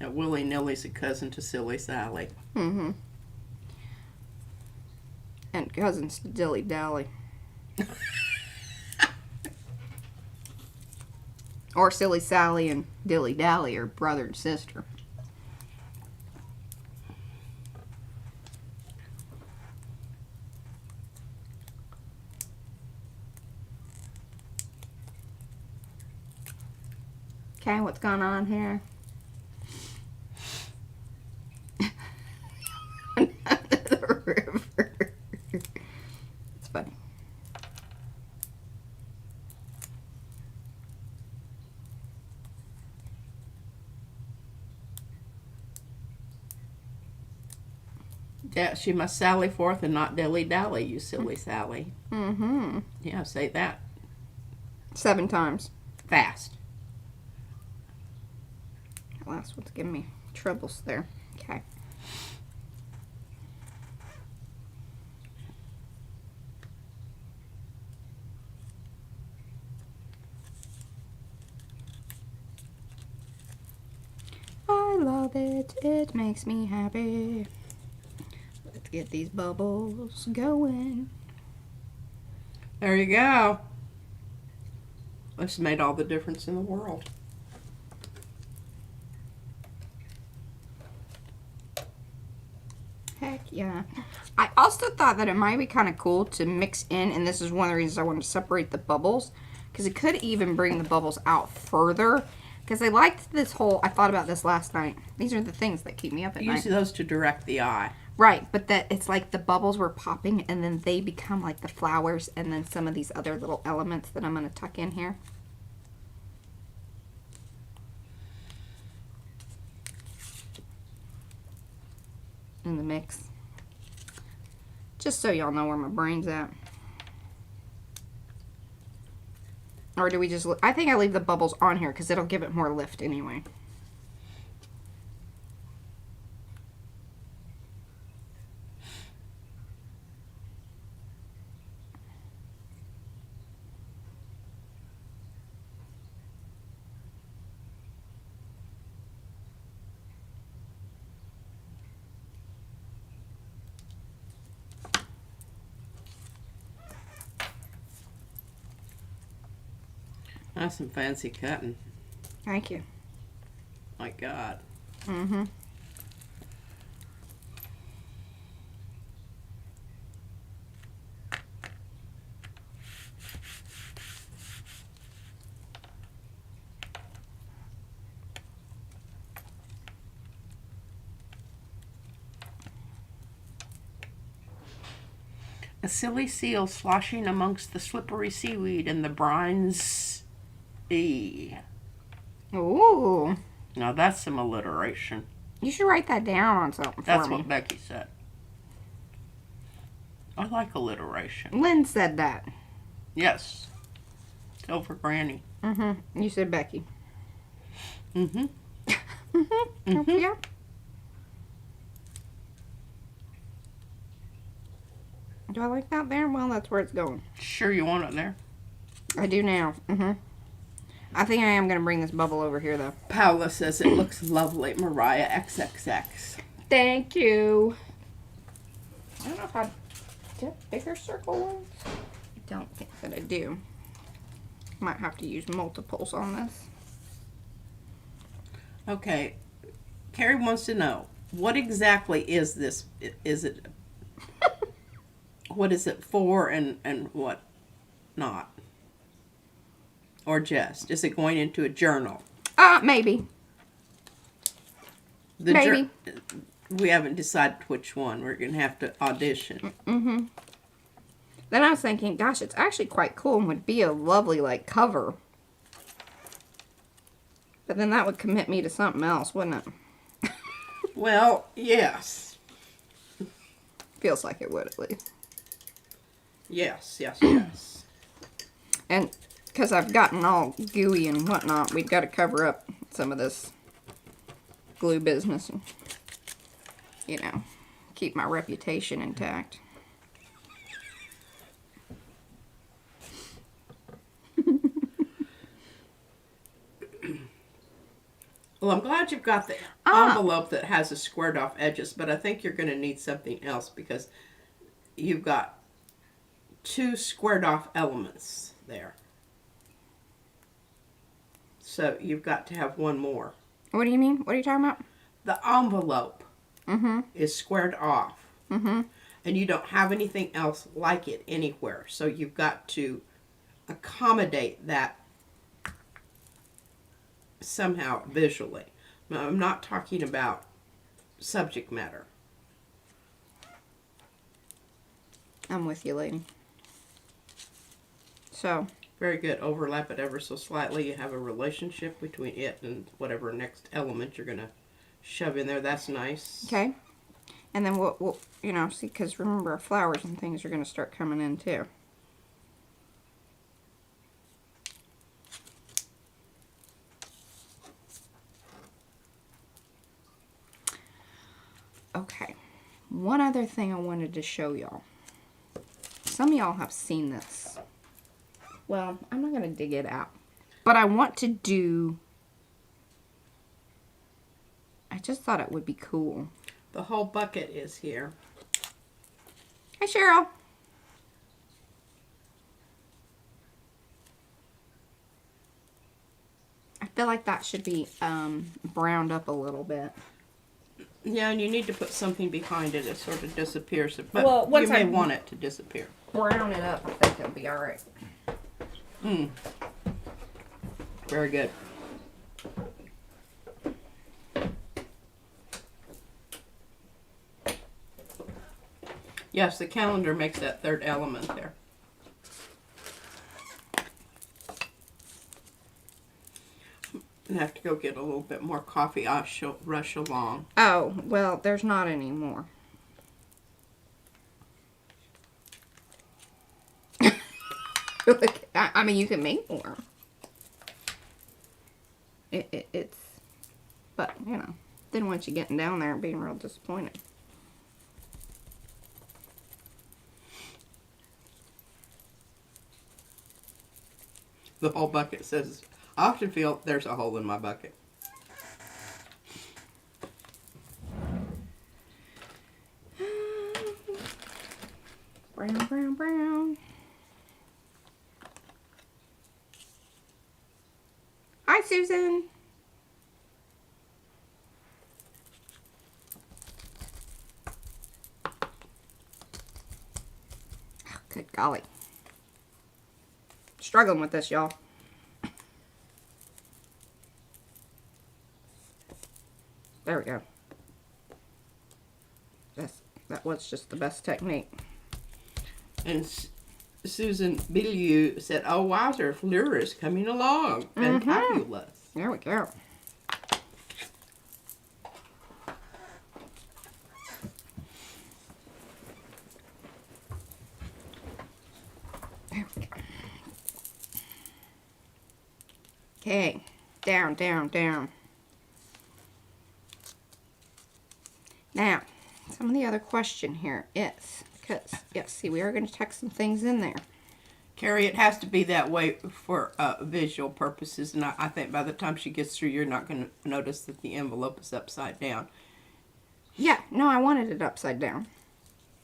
Now, willy-nilly's a cousin to Silly Sally. Mm-hmm. And cousins to Dilly-Dally. Or Silly Sally and Dilly-Dally are brother and sister. Okay, what's going on here? The river. It's funny. She must sally forth and not dilly-dally, you silly Sally. Mm-hmm. Yeah, say that. 7 times. Fast. That last one's giving me troubles there. Okay. I love it. It makes me happy. Let's get these bubbles going. There you go. This made all the difference in the world. Heck yeah. I also thought that it might be kind of cool to mix in, and this is one of the reasons I wanted to separate the bubbles, because it could even bring the bubbles out further. Because I liked this whole, I thought about this last night. These are the things that keep me up at night. Use those to direct the eye. Right, but that it's like the bubbles were popping and then they become like the flowers and then some of these other little elements that I'm going to tuck in here. In the mix. Just so y'all know where my brain's at. Or do we just... I think I leave the bubbles on here because it'll give it more lift anyway. That's some fancy cutting. Thank you. My God. Mm-hmm. A silly seal sloshing amongst the slippery seaweed and the brines. Ooh. Now that's some alliteration. You should write that down on something That's for me. what Becky said. I like alliteration. Lynn said that. Yes. Tell for Granny. Mm-hmm. You said Becky. Mm-hmm. Mm-hmm. Yeah. Do I like that there? Well, that's where it's going. Sure you want it there? I do now. Mm-hmm. I think I am going to bring this bubble over here, though. Paula says it looks lovely. Mariah XXX. Thank you. I don't know if I... Do you have bigger circle ones? I don't think that I do. Might have to use multiples on this. Okay. Carrie wants to know, what exactly is this? Is it... What is it for and what not? Or just? Is it going into a journal? Maybe. Maybe. We haven't decided which one. We're going to have to audition. Mm-hmm. Then I was thinking, gosh, it's actually quite cool and would be a lovely, like, cover. But then that would commit me to something else, wouldn't it? Well, yes. Feels like it would, at least. Yes, yes, yes. And because I've gotten all gooey and whatnot, we've got to cover up some of this glue business and, you know, keep my reputation intact. Well, I'm glad you've got the envelope that has the squared off edges, but I think you're going to need something else because you've got 2 squared off elements there. So you've got to have one more. What do you mean? What are you talking about? The envelope is squared off. And you don't have anything else like it anywhere. So you've got to accommodate that somehow visually. Now, I'm not talking about subject matter. I'm with you, lady. So. Very good. Overlap it ever so slightly. You have a relationship between it and whatever next element you're going to shove in there. That's nice. Okay. And then we'll you know, see, because remember our flowers and things are going to start coming in too. Okay, one other thing I wanted to show y'all. Some of y'all have seen this. Well, I'm not going to dig it out. But I want to do... I just thought it would be cool. The whole bucket is here. Hi, Cheryl. I feel like that should be browned up a little bit. Yeah, and you need to put something behind it. It sort of disappears. But Well, you once may I- want it to disappear. Brown it up, I think it'll be alright. Very good. Yes, the calendar makes that third element there. I have to go get a little bit more coffee. I'll rush along. Oh, well, there's not any more. I mean, you can make more. It's, but, you know, didn't want you getting down there and being real disappointed. The whole bucket says, I often feel there's a hole in my bucket. Brown, brown, brown. Hi, Susan. Oh, good golly. Struggling with this, y'all. There we go. That was just the best technique. And Susan Bilieu said, oh, wowzer, Fleur is coming along. Fantabulous. There we go. There we go. Okay. Down, down, down. Now, some of the other question here is, because, yes, see, we are going to tuck some things in there. Carrie, it has to be that way for visual purposes, and I think by the time she gets through, you're not going to notice that the envelope is upside down. Yeah, no, I wanted it upside down.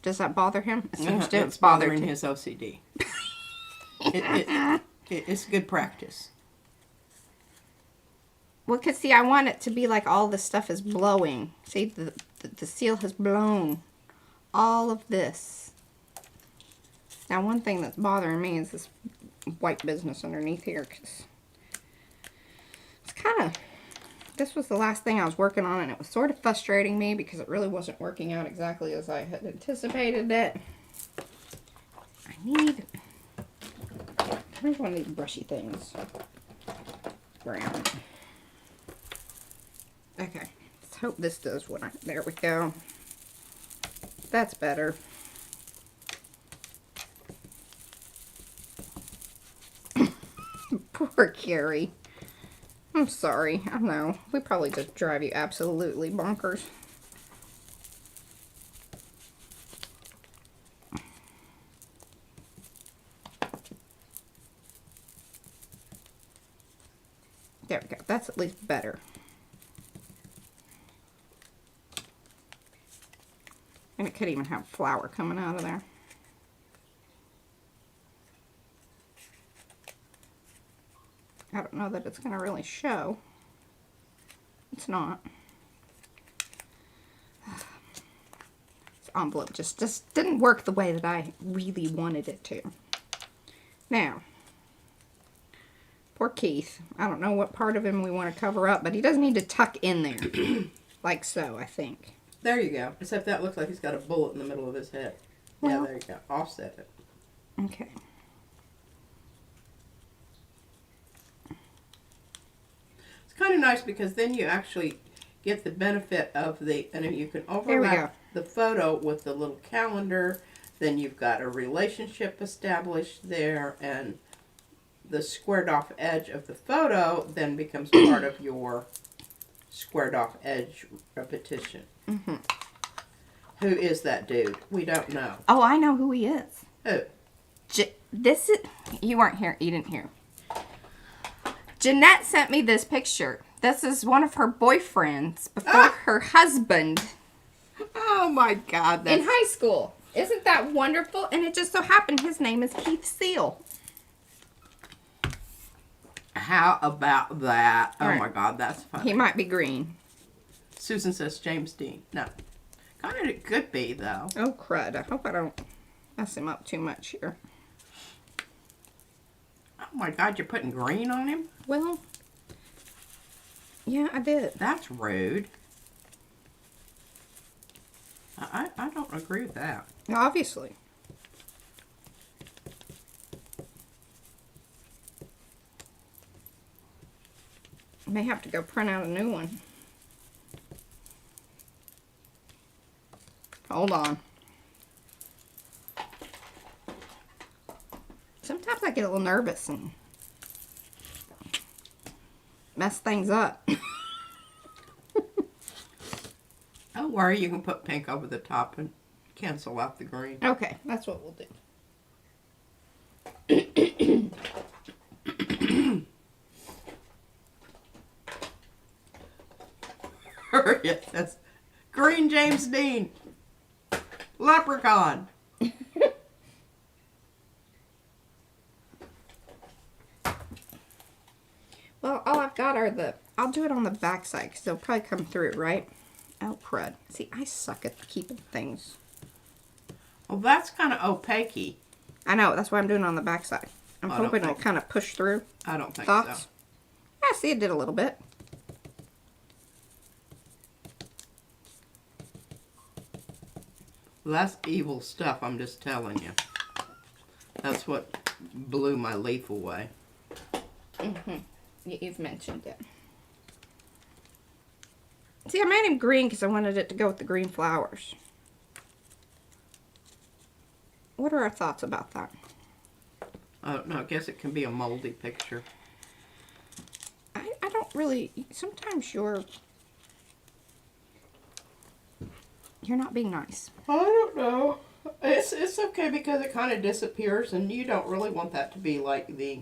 Does that bother him? It seems to It's bother bothering him. his OCD. It's good practice. Well, because, see, I want it to be like all this stuff is blowing. See, the seal has blown all of this. Now, one thing that's bothering me is this white business underneath here, because it's kind of, this was the last thing I was working on, and it was sort of frustrating me because it really wasn't working out exactly as I had anticipated it. Here's one of these brushy things. Brown. Okay, let's hope this does what there we go. That's better. Poor Carrie. I'm sorry. I know. We probably just drive you absolutely bonkers. There we go. That's at least better. And it could even have flour coming out of there. I don't know that it's going to really show. It's not. This envelope just didn't work the way that I really wanted it to. Now, poor Keith. I don't know what part of him we want to cover up, but he does need to tuck in there. Like so, I think. There you go. Except that looks like he's got a bullet in the middle of his head. Well, yeah, there you go. Offset it. Okay. It's kind of nice because then you actually get the benefit of the, and you can There we go. overlap the photo with the little calendar, then you've got a relationship established there, and the squared off edge of the photo then becomes part of your squared off edge repetition. Mm-hmm. Who is that dude? We don't know. Oh, I know who he is. Who? This is, you weren't here, you didn't hear. Jeanette sent me this picture. This is one of her boyfriends before her husband. Oh my God. That's... In high school. Isn't that wonderful? And it just so happened his name is Keith Seal. How about that? Oh Right. my God, that's funny. He might be green. Susan says James Dean. No. Kind of it could be, though. Oh, crud. I hope I don't mess him up too much here. Oh my God, you're putting green on him? Well, yeah, I did. That's rude. I don't agree with that. Obviously. May have to go print out a new one. Hold on. Sometimes I get a little nervous and mess things up. Don't worry, you can put pink over the top and cancel out the green. Okay, that's what we'll do. Yes, that's green James Dean. Leprechaun. Well, all I've got are the... I'll do it on the back side because they'll probably come through, right? Oh, crud. See, I suck at keeping things. Well, that's kind of opaque-y. I know. That's why I'm doing it on the back side. I'm hoping it'll kind of push through. I don't think Thoughts? so. Yeah, see, it did a little bit. Well, that's evil stuff, I'm just telling you. That's what blew my leaf away. Mm-hmm. You've mentioned it. See, I made him green because I wanted it to go with the green flowers. What are our thoughts about that? I don't know. I guess it can be a moldy picture. I don't really... Sometimes you're not being nice. I don't know. It's okay because it kind of disappears, and you don't really want that to be like the...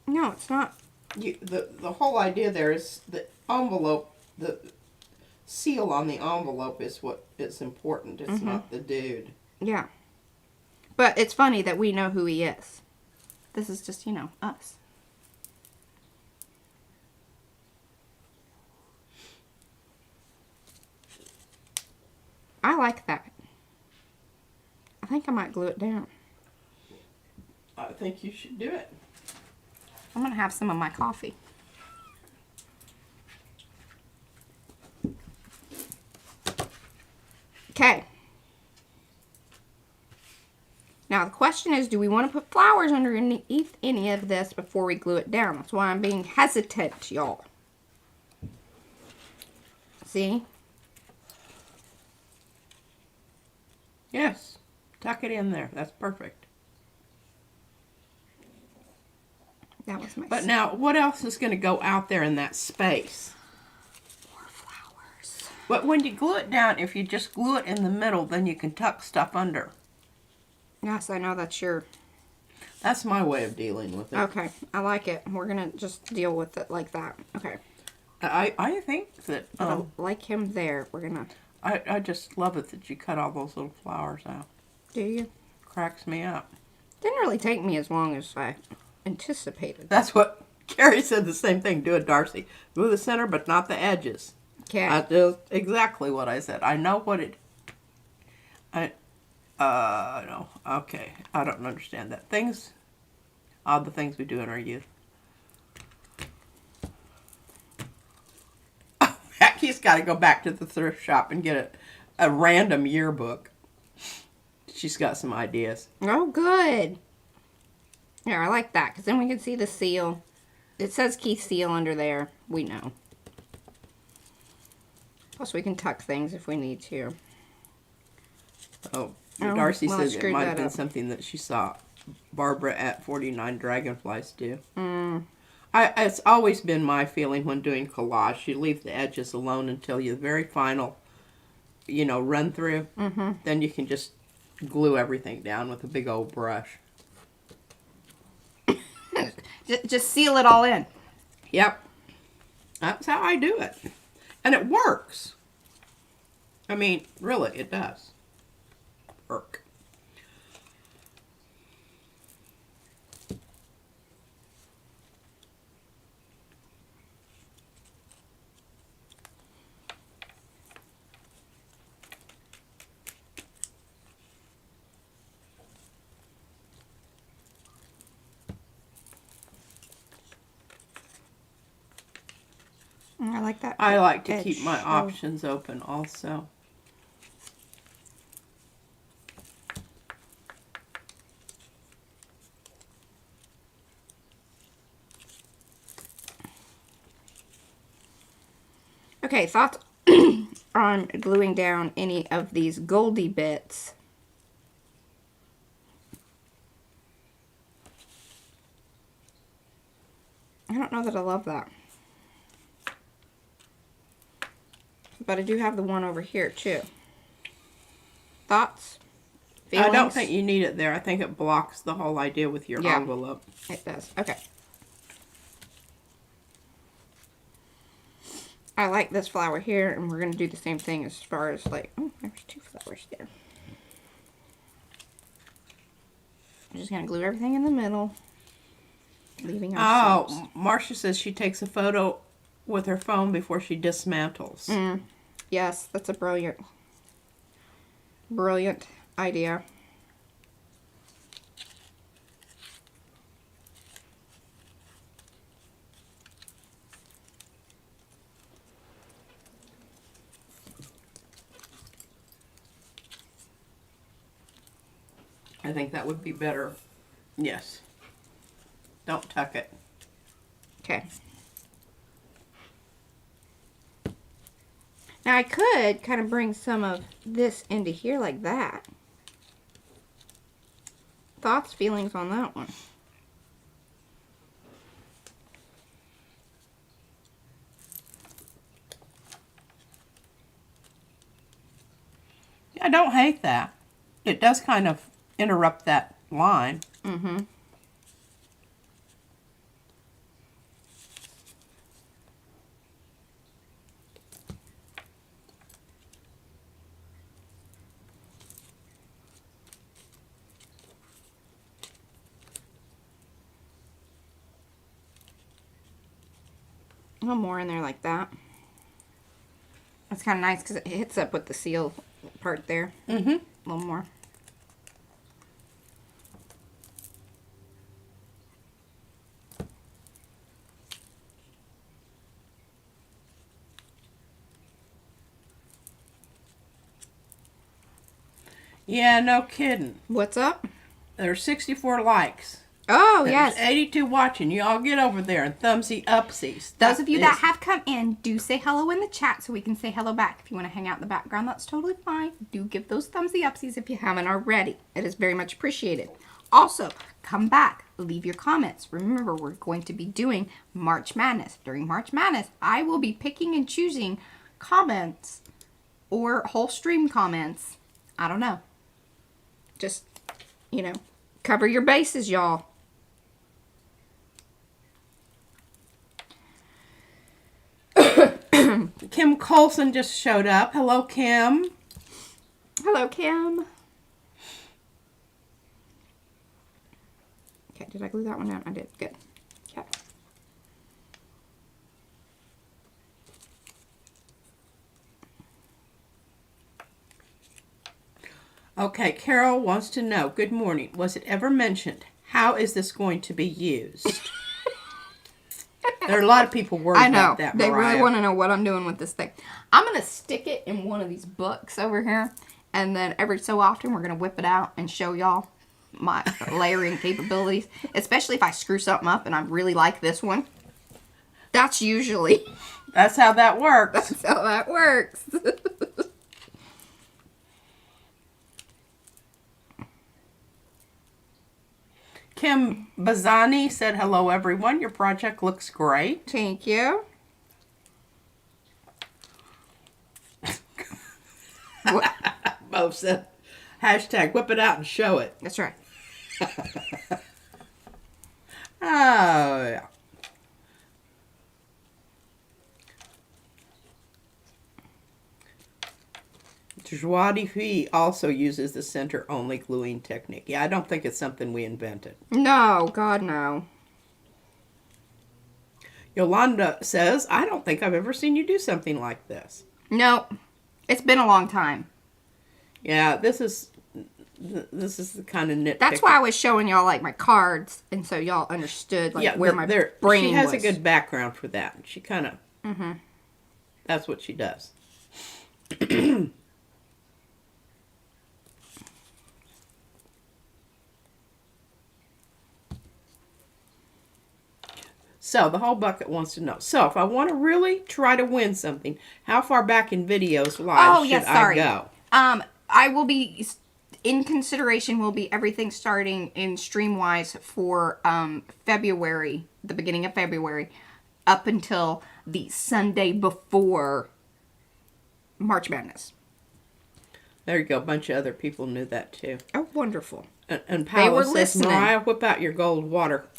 No, it's not. The whole idea there is the envelope, the seal on the envelope is what is important. It's not the dude. Yeah. But it's funny that we know who he is. This is just, you know, us. I like that. I think I might glue it down. I think you should do it. I'm going to have some of my coffee. Okay. Now the question is, do we want to put flowers underneath any of this before we glue it down? That's why I'm being hesitant, y'all. See? Yes. Tuck it in there. That's perfect. That was my... But now, what else is going to go out there in that space? More flowers. But when you glue it down, if you just glue it in the middle, then you can tuck stuff under. Yes, I know that's your... That's my way of dealing with it. Okay, I like it. We're going to just deal with it like that. Okay. I think that... like him there. We're going to... I just love it that you cut all those little flowers out. Do you? Cracks me up. Didn't really take me as long as I anticipated. That's what Carrie said, the same thing. Do it, Darcy. Glue the center, but not the edges. Okay. That's exactly what I said. I know what it... no. Okay. I don't understand that. The things we do in our youth. Becky's got to go back to the thrift shop and get a random yearbook. She's got some ideas. Oh, good. Yeah, I like that, because then we can see the seal. It says Keith Seal under there. We know. Plus, we can tuck things if we need to. Oh, Oh, Darcy well, I says it screwed might that have been up. something that she saw Barbara at 49 Dragonflies do. Mm. It's always been my feeling when doing collage. You leave the edges alone until the very final, run through. Mm-hmm. Then you can just glue everything down with a big old brush. Just seal it all in. Yep. That's how I do it. And it works. I mean, really, it does work. I like that. I like to edge keep my show. options open also. Okay, thoughts on gluing down any of these goldy bits. I don't know that I love that. But I do have the one over here too. Thoughts? Feelings? I don't think you need it there. I think it blocks the whole idea with your envelope. It does. Okay. I like this flower here, and we're going to do the same thing as far as like, oh, there's two flowers there. I'm just going to glue everything in the middle, leaving ourselves. Oh, Marcia says she takes a photo with her phone before she dismantles. Yes, that's a brilliant idea. I think that would be better. Yes. Don't tuck it. Okay. Now I could kind of bring some of this into here like that. Thoughts, feelings on that one? I don't hate that. It does kind of interrupt that line. Mm-hmm. A little more in there like that. That's kind of nice because it hits up with the seal part there. Mm-hmm. A little more. Yeah, no kidding. What's up? There's 64 likes. Oh, There's yes. 82 watching. You all get over there and thumbsy upsies. Those of you that have come in, do say hello in the chat so we can say hello back. If you want to hang out in the background, that's totally fine. Do give those thumbsy upsies if you haven't already. It is very much appreciated. Also, come back. Leave your comments. Remember, we're going to be doing March Madness. During March Madness, I will be picking and choosing comments or whole stream comments. I don't know. Just, cover your bases, y'all. Kim Colson just showed up. Hello, Kim. Hello, Kim. Okay, did I glue that one down? I did. Good. Okay. Okay, Carol wants to know, good morning. Was it ever mentioned? How is this going to be used? There are a lot of people worried about that, They Mariah. really want to know what I'm doing with this thing. I'm going to stick it in one of these books over here. And then every so often, we're going to whip it out and show y'all my layering capabilities. Especially if I screw something up and I really like this one. That's usually... That's how that works. That's how that works. Kim Bazani said, hello, everyone. Your project looks great. Thank you. Bo said, hashtag whip it out and show it. That's right. Oh, yeah. Joie de Vie also uses the center-only gluing technique. Yeah, I don't think it's something we invented. No, God, no. Yolanda says, I don't think I've ever seen you do something like this. No, it's been a long time. Yeah, this is the kind of nitpick. That's why I was showing y'all like my cards, and so y'all understood like where my brain was. She has a good background for that. She kind of, that's what she does. So, the whole bucket wants to know. So, if I want to really try to win something, how far back in videos live should I go? I will be, in consideration, will be everything starting in Streamwise for February, the beginning of February, up until the Sunday before March Madness. There you go. A bunch of other people knew that, too. Oh, wonderful. And Paolo says, Mariah, whip out your gold watercolors,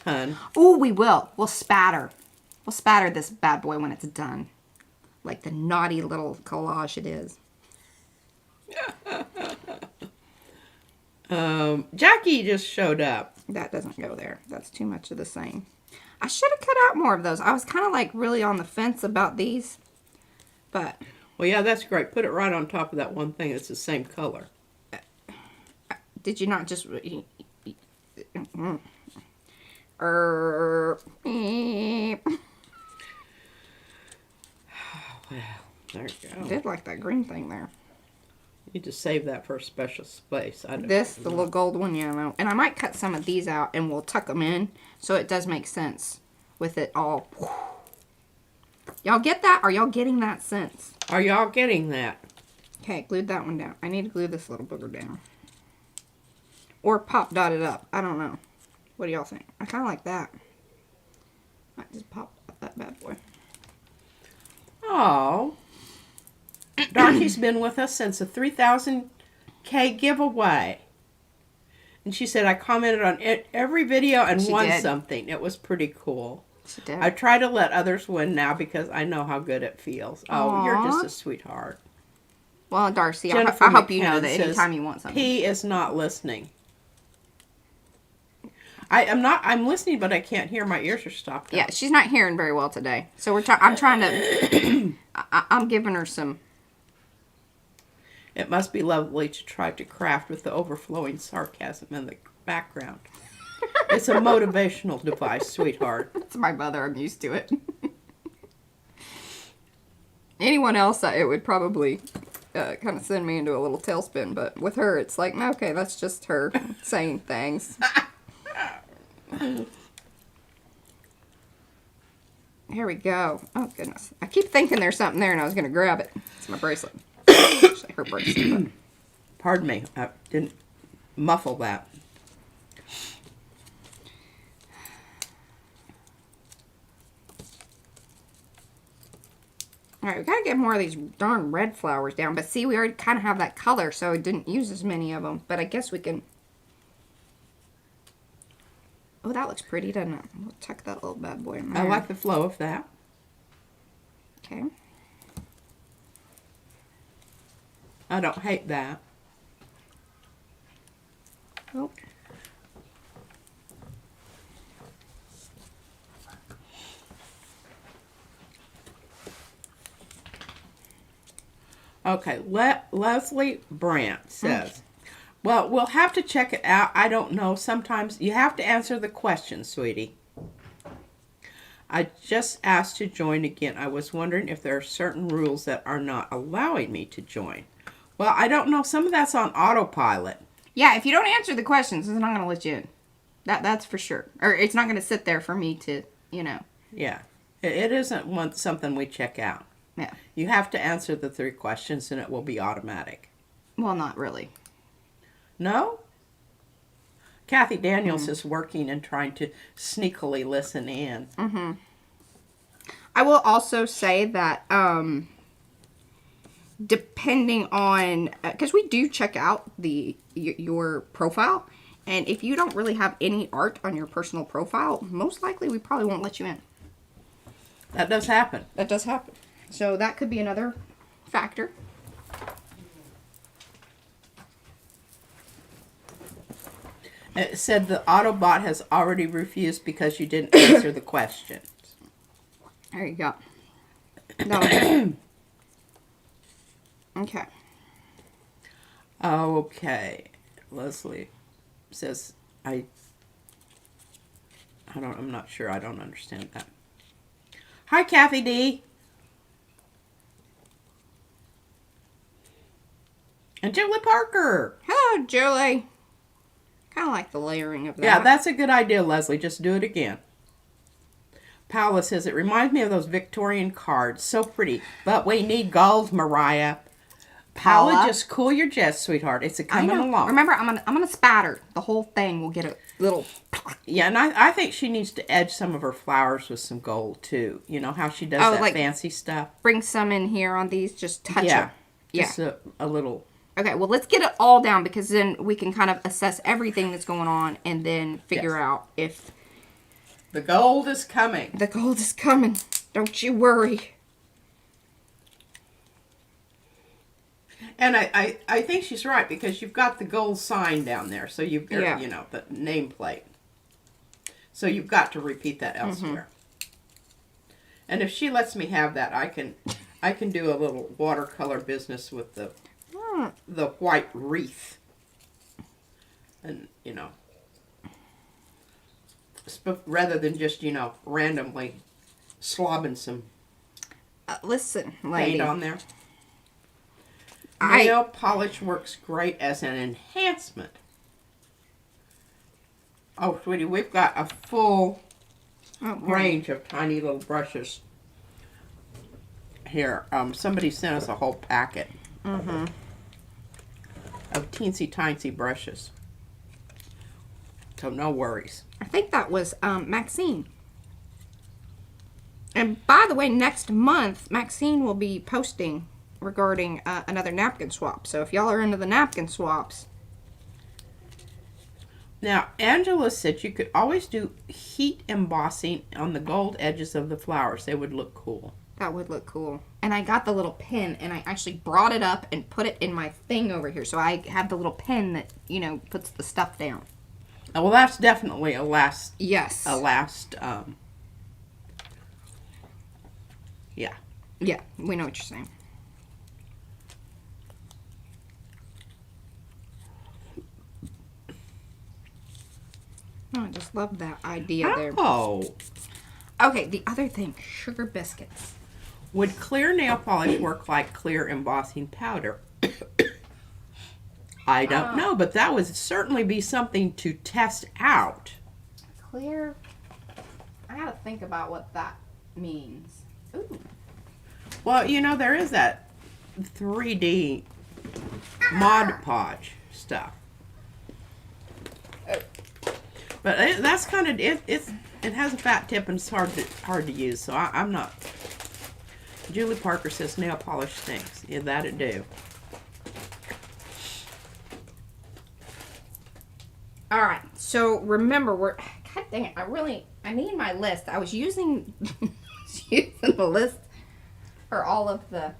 hun. Oh, we will. We'll spatter. We'll spatter this bad boy when it's done. Like the naughty little collage it is. Jackie just showed up. That doesn't go there. That's too much of the same. I should have cut out more of those. I was kind of like really on the fence about these. But. Well, yeah, that's great. Put it right on top of that one thing that's the same color. Did you not just... Well, there you go. I did like that green thing there. You need to save that for a special space. The little gold one, yeah, I know. And I might cut some of these out and we'll tuck them in so it does make sense with it all. Y'all get that? Are y'all getting that sense? Are y'all getting that? Okay, glued that one down. I need to glue this little booger down. Or pop dot it up. I don't know. What do y'all think? I kind of like that. I just pop that bad boy. Oh. Darcy's been with us since the 3,000K giveaway. And she said, I commented on every video and won something. It was pretty cool. She did. I try to let others win now because I know how good it feels. Oh, Aww. You're just a sweetheart. Well, Darcy, I hope you know that anytime you want something. P is not listening. I'm listening, but I can't hear. My ears are stopped up. Yeah, she's not hearing very well today. So I'm trying to, I'm giving her some. It must be lovely to try to craft with the overflowing sarcasm in the background. It's a motivational device, sweetheart. It's my mother. I'm used to it. Anyone else, it would probably kind of send me into a little tailspin. But with her, it's like, okay, that's just her saying things. Here we go. Oh, goodness. I keep thinking there's something there, and I was going to grab it. It's my bracelet. Actually, her bracelet. But. Pardon me. I didn't muffle that. All right, we got to get more of these darn red flowers down. But see, we already kind of have that color, so I didn't use as many of them. But I guess we can... Oh, that looks pretty, doesn't it? We'll tuck that little bad boy in there. I like the flow of that. Okay. I don't hate that. Oh. Okay, Leslie Brandt says, well, we'll have to check it out. I don't know. Sometimes you have to answer the question, sweetie. I just asked to join again. I was wondering if there are certain rules that are not allowing me to join. Well, I don't know. Some of that's on autopilot. Yeah, if you don't answer the questions, it's not going to let you in. That's for sure. Or it's not going to sit there for me to, you know. Yeah. It isn't something we check out. Yeah. You have to answer the 3 questions and it will be automatic. Well, not really. No? Kathy Daniels is working and trying to sneakily listen in. I will also say that depending on, because we do check out your profile, and if you don't really have any art on your personal profile, most likely we probably won't let you in. That does happen. That does happen. So that could be another factor. It said the Autobot has already refused because you didn't answer the questions. There you go. No. Okay. Okay. Leslie says, I'm not sure. I don't understand that. Hi, Kathy D. And Julie Parker. Hello, Julie. Kind of like the layering of that. Yeah, that's a good idea, Leslie. Just do it again. Paula says, it reminds me of those Victorian cards. So pretty. But we need gold, Mariah. Paula, just cool your jets, sweetheart. It's coming along. Remember, I'm gonna spatter. The whole thing will get a little... Yeah, and I think she needs to edge some of her flowers with some gold, too. You know how she does that like fancy stuff? Bring some in here on these. Just touch them. Yeah, just a little... Okay, well, let's get it all down, because then we can kind of assess everything that's going on and then figure out if... The gold is coming. The gold is coming. Don't you worry. And I think she's right, because you've got the gold sign down there. So you've got, you know, the nameplate. So you've got to repeat that elsewhere. And if she lets me have that, I can do a little watercolor business with the white wreath. And, you know, rather than just, you know, randomly slobbing some listen, lady. paint on there. Nail polish works great as an enhancement. Oh, sweetie, we've got a full range of tiny little brushes here. Somebody sent us a whole packet of teensy-tiny brushes. So no worries. I think that was Maxine. And by the way, next month, Maxine will be posting regarding another napkin swap. So if y'all are into the napkin swaps. Now, Angela said you could always do heat embossing on the gold edges of the flowers. They would look cool. That would look cool. And I got the little pin, and I actually brought it up and put it in my thing over here. So I have the little pin that, you know, puts the stuff down. Oh, well, that's definitely a last... Yes. A last, yeah. Yeah, we know what you're saying. Oh, I just love that idea there. Oh. Okay, the other thing, sugar biscuits. Would clear nail polish work like clear embossing powder? I don't know, but that would certainly be something to test out. Clear? I gotta think about what that means. Ooh. Well, you know, there is that 3D Mod Podge stuff. But that's kind of it has a fat tip and it's hard to use. So I'm not. Julie Parker says nail polish stinks. Yeah, that it do. All right. So remember, God dang it! I need my list. I was using the list for all of the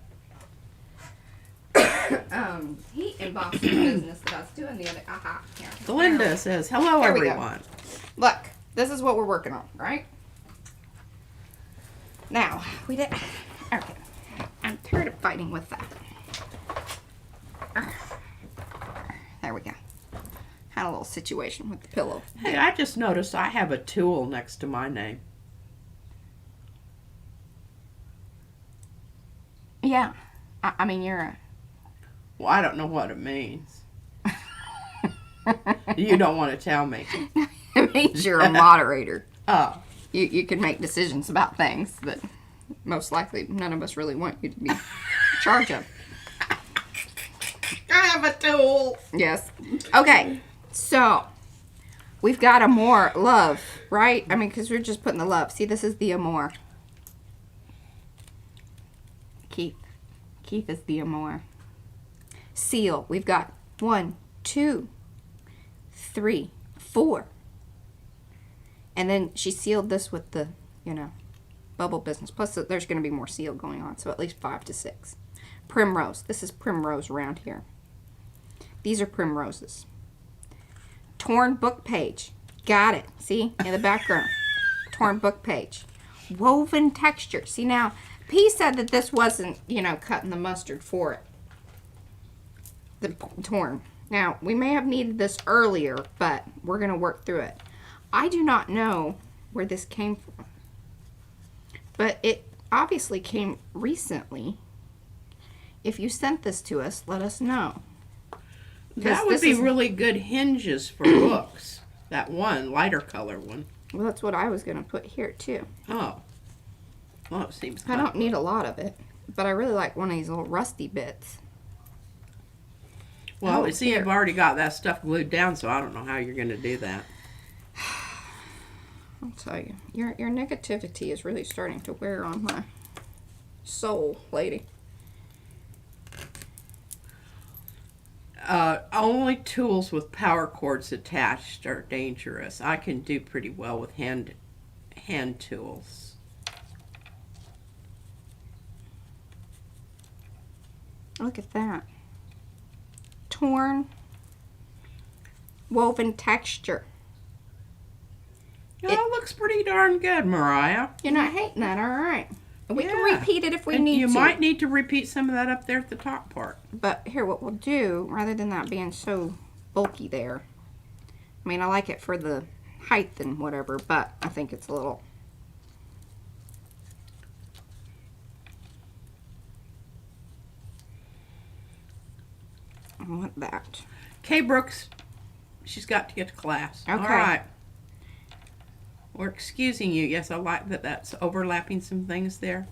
heat embossing business that I was doing the other. Aha! Here. Belinda says hello, Here we go. everyone. Look, this is what we're working on, right? Now, we did... Okay. I'm tired of fighting with that. There we go. Had a little situation with the pillow. Hey, I just noticed I have a tool next to my name. Yeah. I mean, you're a... Well, I don't know what it means. You don't want to tell me. It means you're a moderator. Oh. You can make decisions about things that most likely none of us really want you to be in charge of. I have a tool. Yes. Okay. So, we've got Amore, love, right? I mean, because we're just putting the love. See, this is the Amore. Keith is the Amore. Seal, we've got 1, 2, 3, 4. And then she sealed this with the, you know, bubble business. Plus, there's going to be more seal going on, so at least 5 to 6. Primrose. This is primrose around here. These are primroses. Torn book page. Got it. See? In the background. Torn book page. Woven texture. See, now, P said that this wasn't, you know, cutting the mustard for it. The torn. Now, we may have needed this earlier, but we're going to work through it. I do not know where this came from, but it obviously came recently. If you sent this to us, let us know. That would be really good hinges for books. That one, lighter color one. Well, that's what I was going to put here, too. Oh. Well, it seems I don't need a lot of it, but I really like one of these little rusty bits. Well, you see, you've already got that stuff glued down, so I don't know how you're going to do that. I'll tell you, your negativity is really starting to wear on my soul, lady. Only tools with power cords attached are dangerous. I can do pretty well with hand tools. Look at that. Torn, woven texture. It looks pretty darn good, Mariah. You're not hating that, all right. We can repeat it if we and need to. You might need to repeat some of that up there at the top part. But here, what we'll do, rather than that being so bulky there, I mean, I like it for the height and whatever, but I think it's a little... I want that. Kay Brooks, she's got to get to class. Okay. All right. We're excusing you. Yes, I like that that's overlapping some things there.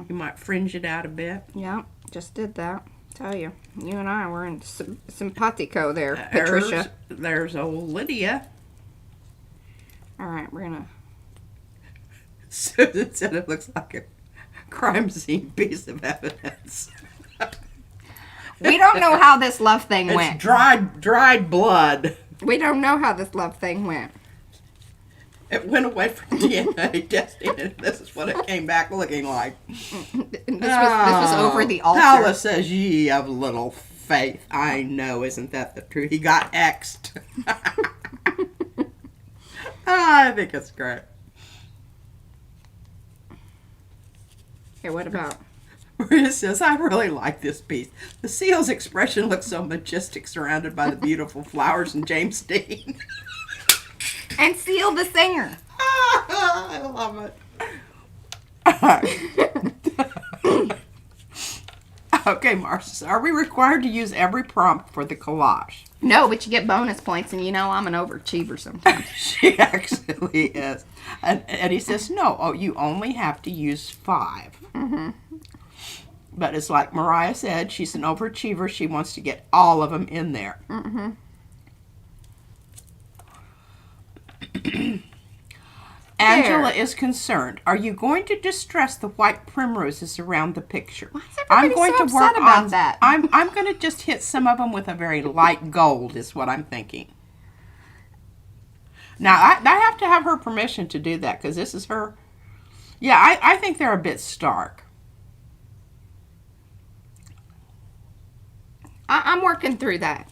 You might fringe it out a bit. Yeah, just did that. Tell you, you and I were in simpatico there, Patricia. There's old Lydia. All right, we're going to... Susan said it looks like a crime scene piece of evidence. We don't know how this love thing went. It's dried blood. We don't know how this love thing went. It went away from DNA testing, and this is what it came back looking like. This was over the altar. Paula says, ye of little faith. I know, isn't that the truth? He got X'd. I think it's great. Okay, what about... Maria says, I really like this piece. The seal's expression looks so majestic, surrounded by the beautiful flowers and James Dean. And Seal the singer. I love it. Okay, Marcia, are we required to use every prompt for the collage? No, but you get bonus points, and you know I'm an overachiever sometimes. She actually is. And Eddie says, no, you only have to use 5. But it's like Mariah said, she's an overachiever. She wants to get all of them in there. Angela is concerned. Are you going to distress the white primroses around the picture? Why is everybody so upset about that? I'm going to just hit some of them with a very light gold is what I'm thinking. Now, I have to have her permission to do that because this is her. Yeah, I think they're a bit stark. I'm working through that.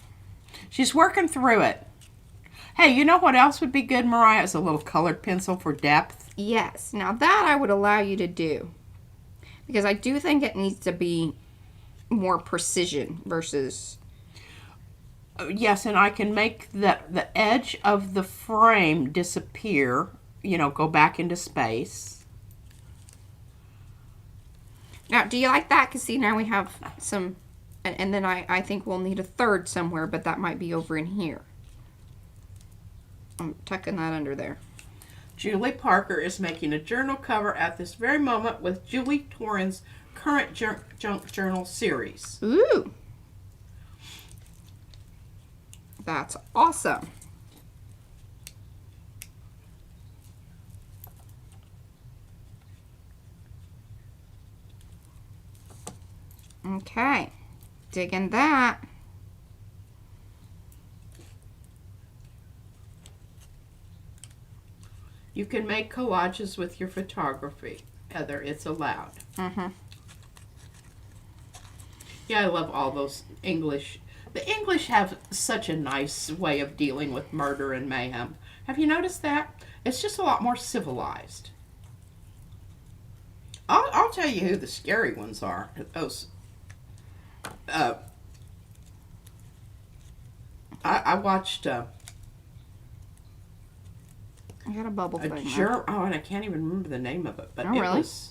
She's working through it. Hey, you know what else would be good, Mariah? Is a little colored pencil for depth. Yes. Now that I would allow you to do. Because I do think it needs to be more precision versus... Yes, and I can make the edge of the frame disappear. You know, go back into space. Now, do you like that? Because see, now we have some... And then I think we'll need a third somewhere, but that might be over in here. I'm tucking that under there. Julie Parker is making a journal cover at this very moment with Julie Torren's current junk journal series. Ooh. That's awesome. Okay. Digging that. You can make collages with your photography, Heather. It's allowed. Mm-hmm. Yeah, I love all those English. The English have such a nice way of dealing with murder and mayhem. Have you noticed that? It's just a lot more civilized. I'll tell you who the scary ones are. Those. I watched I got a bubble a thing. oh, and I can't even remember the name of it, but Oh, it really? was.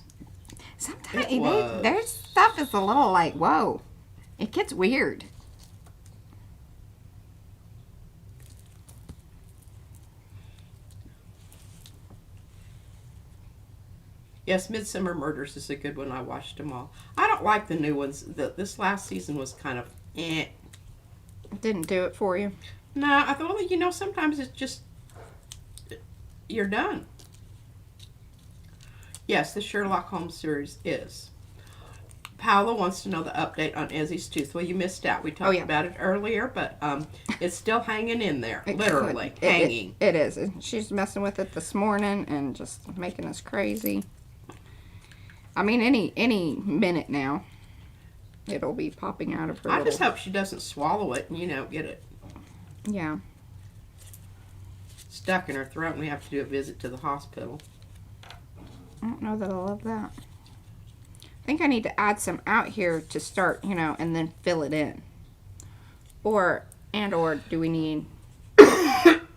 Sometimes It was. their stuff is a little like, whoa. It gets weird. Yes, Midsummer Murders is a good one. I watched them all. I don't like the new ones. This last season was kind of eh. Didn't do it for you. No, I thought, well, you know, sometimes it's just you're done. Yes, the Sherlock Holmes series is. Paula wants to know the update on Izzy's tooth. Well, you missed out. We talked about it earlier, but it's still hanging in there, literally hanging. It is. She's messing with it this morning and just making us crazy. I mean, any minute now, it'll be popping out of her. I just hope she doesn't swallow it and, you know, get it Yeah. stuck in her throat and we have to do a visit to the hospital. I don't know that I love that. I think I need to add some out here to start, you know, and then fill it in. Or do we need some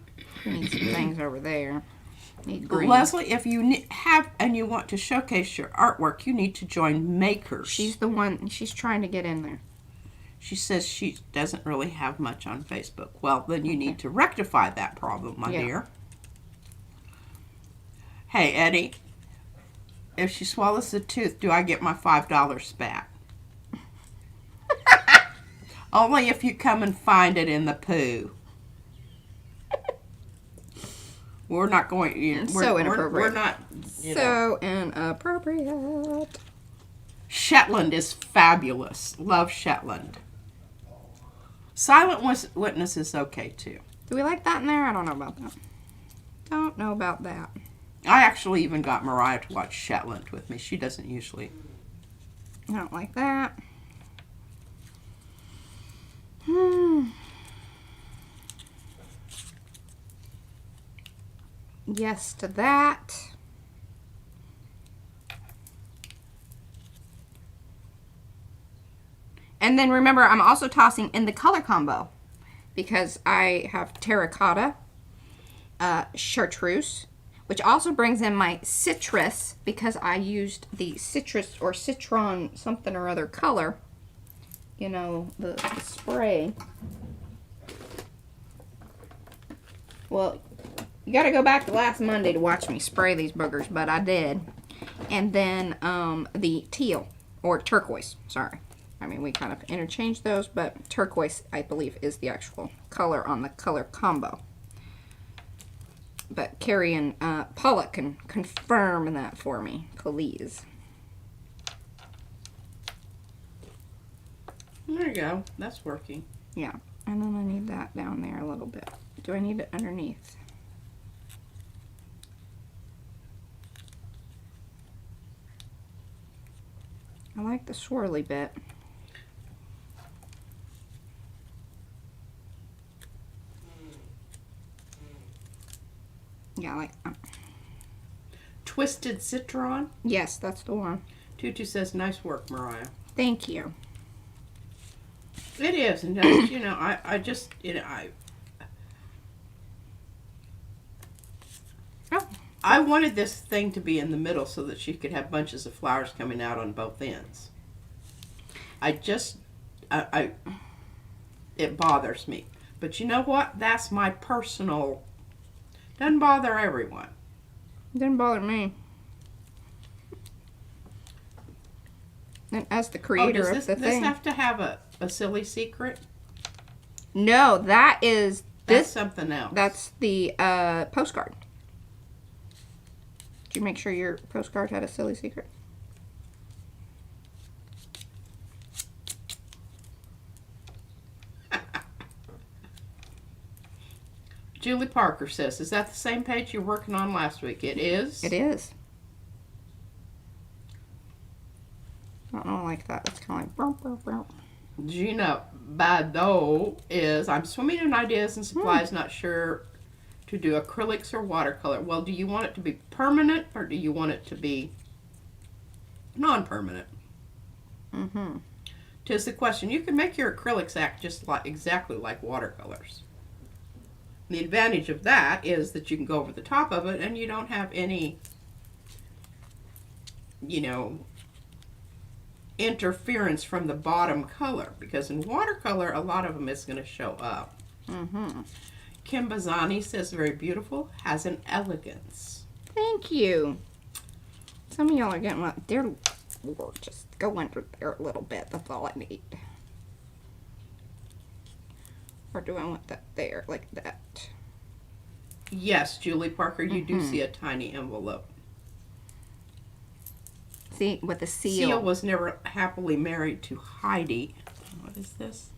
things over there? Need green. Leslie, if you have and you want to showcase your artwork, you need to join Makers. She's the one, she's trying to get in there. She says she doesn't really have much on Facebook. Well, then you need to rectify that problem, my dear. Hey, Eddie, if she swallows the tooth, do I get my $5 back? Only if you come and find it in the poo. We're not going. So inappropriate. We're not. So inappropriate. Shetland is fabulous. Love Shetland. Silent Witness is okay too. Do we like that in there? I don't know about that. Don't know about that. I actually even got Mariah to watch Shetland with me. She doesn't usually. I don't like that. Yes to that. And then remember, I'm also tossing in the color combo because I have Terra Cotta, Chartreuse, which also brings in my citrus because I used the citrus or citron something or other color, you know, the spray. Well, you got to go back to last Monday to watch me spray these boogers, but I did. And then the teal, or turquoise, sorry. I mean, we kind of interchanged those, but turquoise, I believe, is the actual color on the color combo. But Carrie and Paula can confirm that for me, please. There you go. That's working. Yeah, and then I need that down there a little bit. Do I need it underneath? I like the swirly bit. Yeah, I like that. Twisted Citron. Yes, that's the one. Tutu says, nice work, Mariah. Thank you. It is, and you know, I just, you know, I wanted this thing to be in the middle so that she could have bunches of flowers coming out on both ends. It bothers me. But you know what? That's my personal, doesn't bother everyone. Didn't bother me. And as the creator of the thing. Does this have to have a silly secret? No, that is That's something else. That's the postcard. Did you make sure your postcard had a silly secret? Julie Parker says, is that the same page you're working on last week? It is. It is. I don't like that. It's kind of like... Burp, burp, burp. Gina Bado is, I'm swimming in ideas and supplies, not sure to do acrylics or watercolor. Well, do you want it to be permanent or do you want it to be non-permanent? Mm-hmm. 'Tis the question. You can make your acrylics act just like exactly like watercolors. The advantage of that is that you can go over the top of it and you don't have any, you know, interference from the bottom color, because in watercolor a lot of them is going to show up. Mm-hmm. Kim Bazani says, very beautiful, has an elegance. Thank you. Some of y'all are getting what they're gorgeous. Go under there a little bit. That's all I need. Or do I want that there like that? Yes, Julie Parker, you do see a tiny envelope. See, with the seal. Seal was never happily married to Heidi. What is this?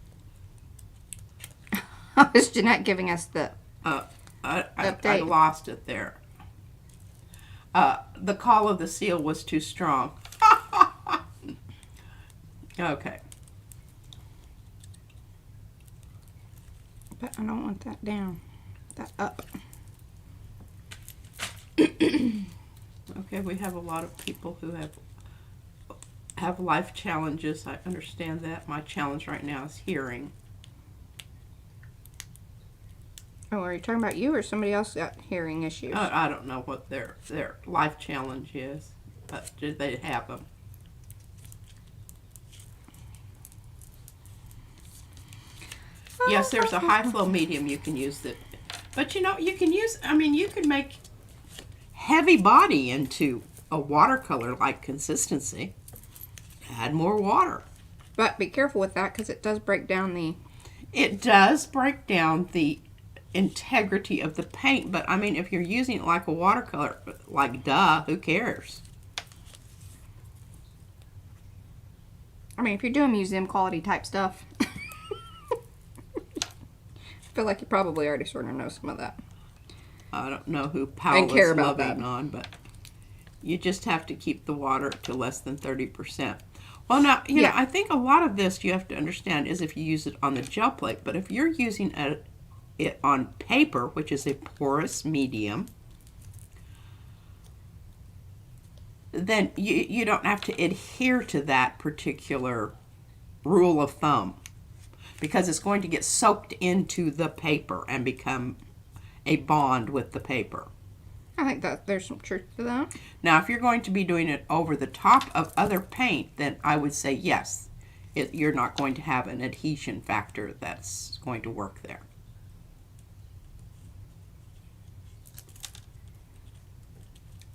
Is Jeanette giving us the I lost it there. The call of the seal was too strong. Okay. But I don't want that down. That up. Okay, we have a lot of people who have life challenges. I understand that. My challenge right now is hearing. Oh, are you talking about you or somebody else got hearing issues? I don't know what their life challenge is, but they have them. Yes, there's a high flow medium you can use that, but you know, you can use, I mean, you can make heavy body into a watercolor-like consistency. Add more water. But be careful with that because it does break down the... It does break down the integrity of the paint, but I mean, if you're using it like a watercolor, like duh, who cares? I mean, if you're doing museum quality type stuff, I feel like you probably already sort of know some of that. I don't know who Powell care is about loving that. on, but you just have to keep the water to less than 30%. Well, now, you know, I think a lot of this you have to understand is if you use it on the gel plate, but if you're using it on paper, which is a porous medium, then you don't have to adhere to that particular rule of thumb, because it's going to get soaked into the paper and become a bond with the paper. I think that there's some truth to that. Now, if you're going to be doing it over the top of other paint, then I would say yes, you're not going to have an adhesion factor that's going to work there.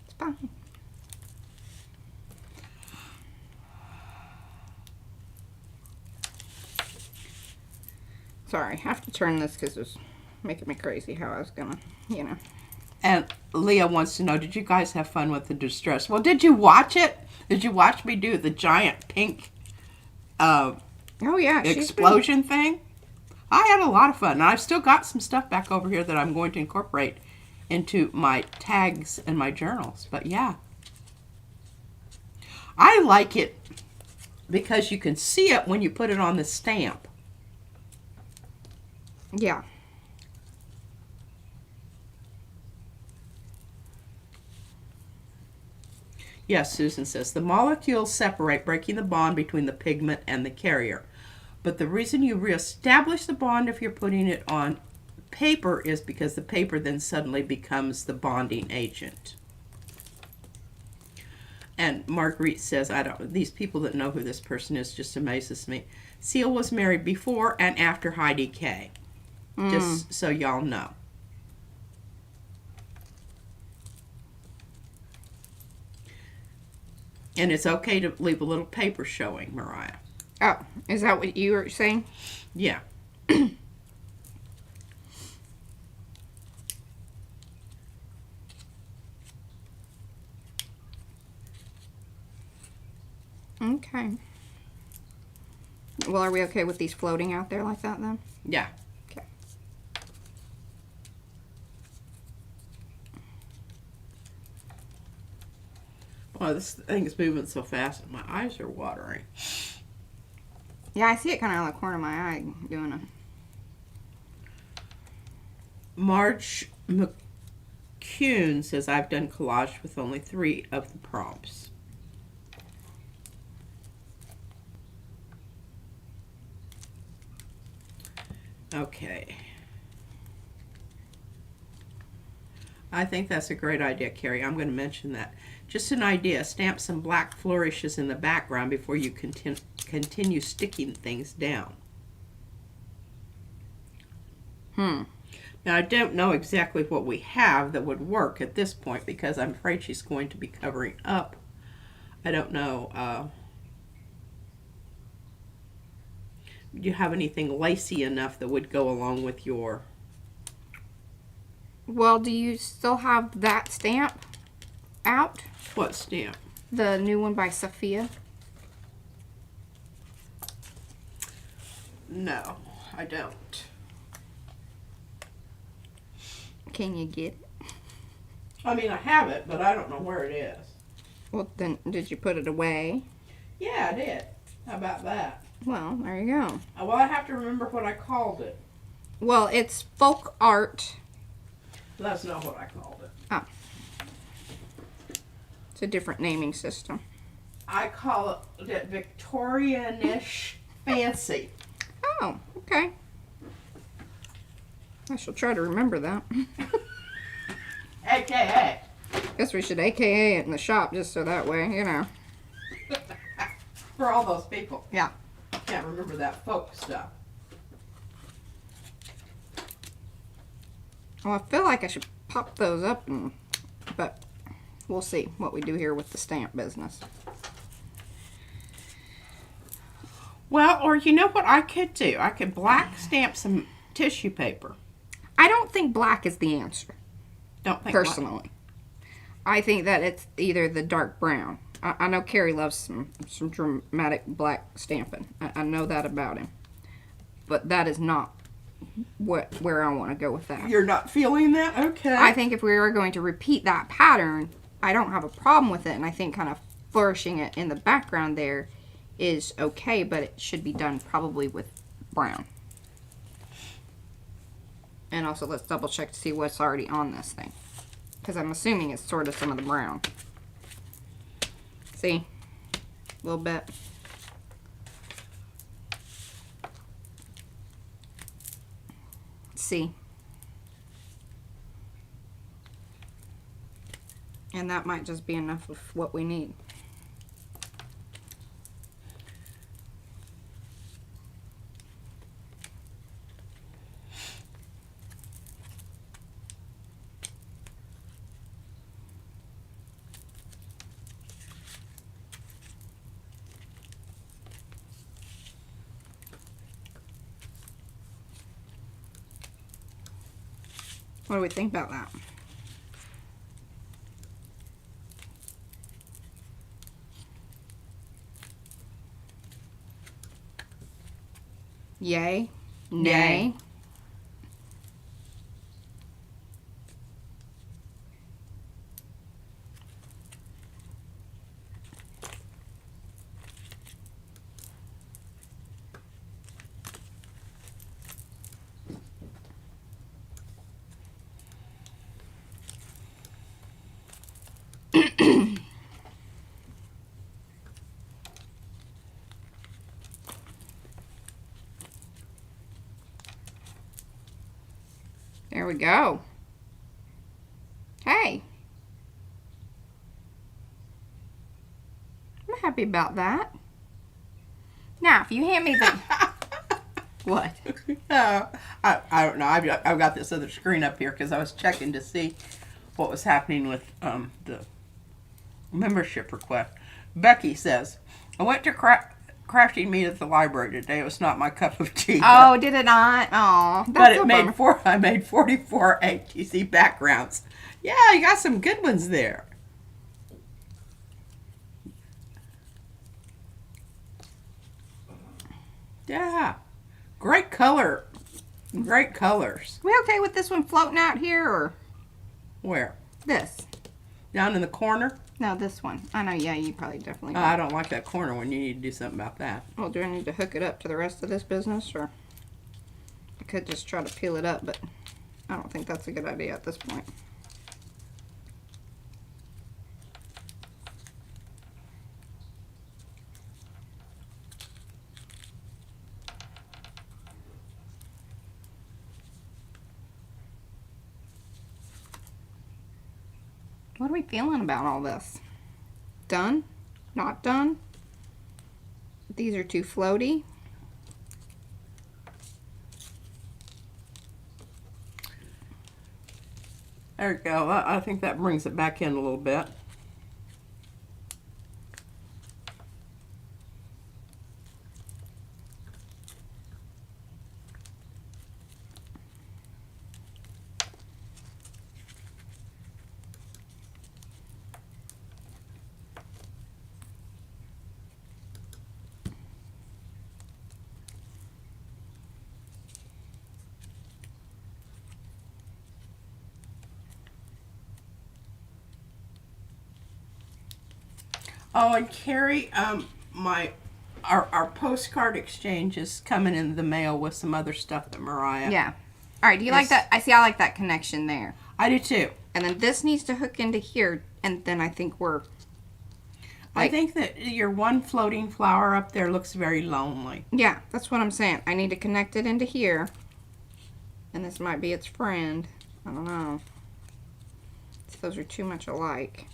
It's fine. Sorry, I have to turn this because it was making me crazy how I was gonna, you know. And Leah wants to know, did you guys have fun with the distress? Well, did you watch it? Did you watch me do the giant pink Oh yeah, explosion thing? I had a lot of fun. And I've still got some stuff back over here that I'm going to incorporate into my tags and my journals. But yeah. I like it because you can see it when you put it on the stamp. Yeah. Yes, Susan says, the molecules separate, breaking the bond between the pigment and the carrier. But the reason you reestablish the bond if you're putting it on paper is because the paper then suddenly becomes the bonding agent. And Marguerite says, these people that know who this person is just amazes me. Seal was married before and after Heidi K. Just so y'all know. And it's okay to leave a little paper showing, Mariah. Oh, is that what you were saying? Yeah. Okay. Well, are we okay with these floating out there like that then? Yeah. Okay. Oh, this thing is moving so fast and my eyes are watering. Yeah, I see it kind of out of the corner of my eye doing a... Marge McCune says, I've done collage with only 3 of the prompts. Okay. I think that's a great idea, Carrie. I'm going to mention that. Just an idea. Stamp some black flourishes in the background before you continue sticking things down. Now, I don't know exactly what we have that would work at this point because I'm afraid she's going to be covering up. I don't know. Do you have anything lacy enough that would go along with your... Well, do you still have that stamp out? What stamp? The new one by Sophia? No, I don't. Can you get it? I mean, I have it, but I don't know where it is. Well, then, did you put it away? Yeah, I did. How about that? Well, there you go. Well, I have to remember what I called it. Well, it's folk art. That's not what I called it. Oh. It's a different naming system. I call it Victorian-ish fancy. Oh, okay. I shall try to remember that. AKA. Guess we should AKA it in the shop just so that way, you know. For all those people. Yeah. Can't remember that folk stuff. Well, I feel like I should pop those up, but we'll see what we do here with the stamp business. Well, or you know what I could do? I could black stamp some tissue paper. I don't think black is the answer. Don't think personally. I think that it's either the dark brown. I know Carrie loves some dramatic black stamping. I know that about him. But that is not where I want to go with that. You're not feeling that? Okay. I think if we were going to repeat that pattern, I don't have a problem with it. And I think kind of flourishing it in the background there is okay, but it should be done probably with brown. And also let's double check to see what's already on this thing. Because I'm assuming it's sort of some of the brown. See? A little bit. See? And that might just be enough of what we need. What do we think about that? Yay? Nay? There we go. Hey. I'm happy about that. Now, if you hand me the... What? I don't know. I've got this other screen up here because I was checking to see what was happening with the membership request. Becky says, I went to crafting meet at the library today. It was not my cup of tea. Oh, did it not? Oh, but it made I made 44 ATC backgrounds. Yeah, you got some good ones there. Yeah. Great color. Great colors. We okay with this one floating out here or Where? this? Down in the corner? No, this one. I know, yeah, you probably definitely I don't like that corner one. You need to do something about that. Well, do I need to hook it up to the rest of this business, or I could just try to peel it up, but I don't think that's a good idea at this point. What are we feeling about all this? Done? Not done? These are too floaty. There you go. I think that brings it back in a little bit. Oh, and Carrie, our postcard exchange is coming in the mail with some other stuff that Mariah. Yeah. All right, do you like that? I like that connection there. I do too. And then this needs to hook into here, and then I think we're... I think that your one floating flower up there looks very lonely. Yeah, that's what I'm saying. I need to connect it into here. And this might be its friend. I don't know. Those are too much alike.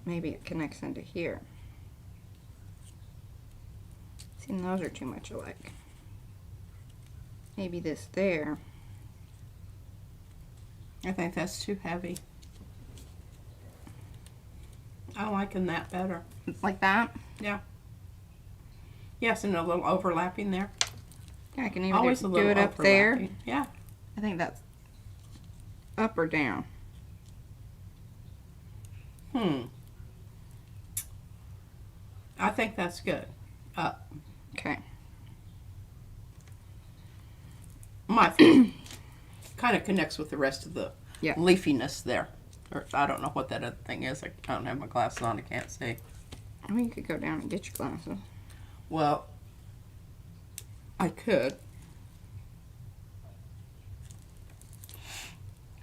Maybe it connects into here. See, and those are too much alike. Maybe this there. I think that's too heavy. I'm liking that better. Like that? Yeah. Yes, and a little overlapping there. Yeah, I can even do it up there. Yeah. I think that's up or down. I think that's good. Up. Okay. My kind of connects with the rest of the leafiness there. Or I don't know what that other thing is. I don't have my glasses on. I can't see. I mean, you could go down and get your glasses. Well, I could.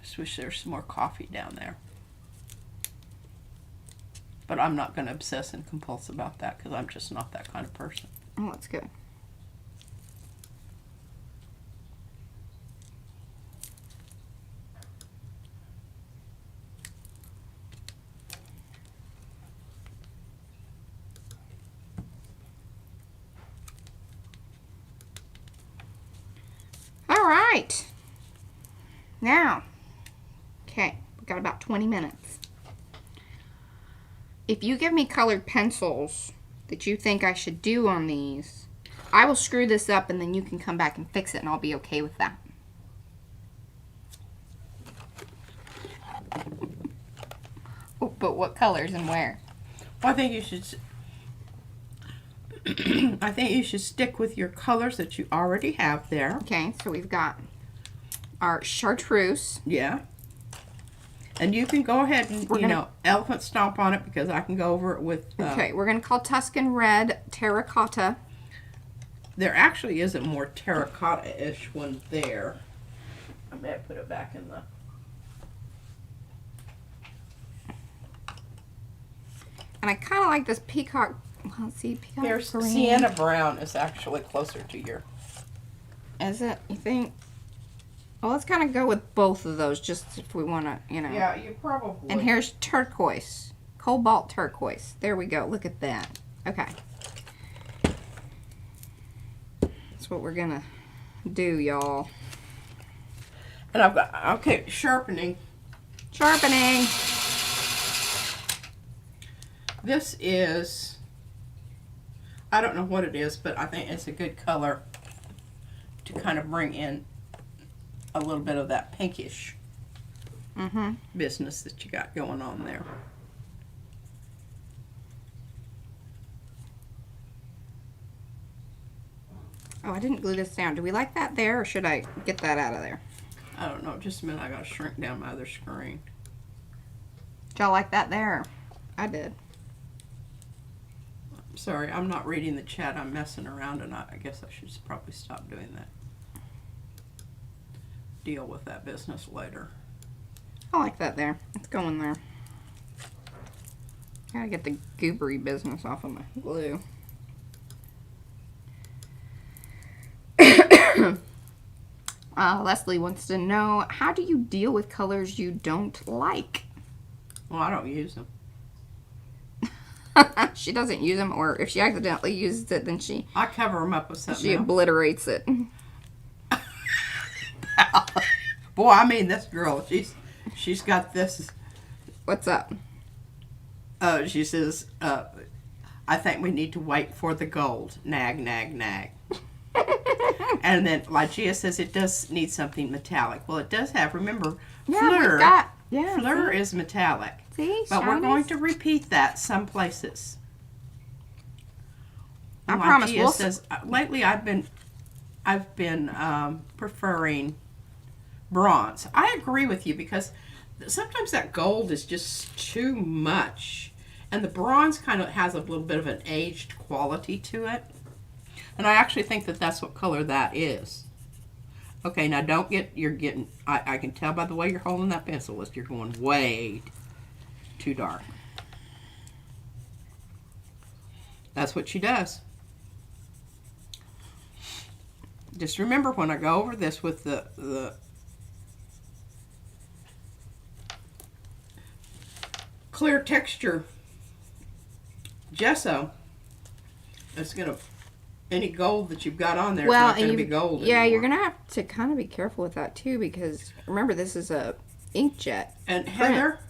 Just wish there was some more coffee down there. But I'm not going to obsess and compulse about that because I'm just not that kind of person. Oh, that's good. All right. Now, okay, we've got about 20 minutes. If you give me colored pencils that you think I should do on these, I will screw this up and then you can come back and fix it and I'll be okay with that. Oh, but what colors and where? Well, I think you should. I think you should stick with your colors that you already have there. Okay, so we've got our Chartreuse. Yeah. And you can go ahead and, elephant stomp on it because I can go over it with... okay, we're going to call Tuscan Red Terra Cotta. There actually is a more Terra Cotta-ish one there. I may put it back in the... And I kind of like this peacock... Well, see, peacock Here's green. Sienna Brown is actually closer to your... Is it? You think? Well, let's kind of go with both of those just if we want to, Yeah, you probably... And here's Turquoise. Cobalt Turquoise. There we go. Look at that. Okay. That's what we're going to do, y'all. And I've got... Okay, sharpening. Sharpening. This is... I don't know what it is, but I think it's a good color to kind of bring in a little bit of that pinkish business that you got going on there. Oh, I didn't glue this down. Do we like that there, or should I get that out of there? I don't know, just a minute, I gotta shrink down my other screen. Did y'all like that there? I did. Sorry, I'm not reading the chat. I'm messing around, and I guess I should probably stop doing that. Deal with that business later. I like that there. It's going there. Gotta get the goobery business off of my glue. Leslie wants to know, how do you deal with colors you don't like? Well, I don't use them. She doesn't use them, or if she accidentally uses it, then I cover them up with something she else. obliterates it. Boy, I mean, this girl, she's got this. What's up? She says, I think we need to wait for the gold. Nag, nag, nag. And then Lygia says it does need something metallic. Well, it does have, remember, Fleur. Fleur is metallic. See, but we're going to repeat that some places. I promise. Lygia says, lately I've been preferring bronze. I agree with you, because sometimes that gold is just too much, and the bronze kind of has a little bit of an aged quality to it. And I actually think that that's what color that is. Okay, now don't get, I can tell by the way you're holding that pencil list, you're going way too dark. That's what she does. Just remember, when I go over this with the clear texture gesso, it's going to, any gold that you've got on there is not going to be gold Yeah, anymore. you're going to have to kind of be careful with that too, because remember, this is a inkjet. And Heather,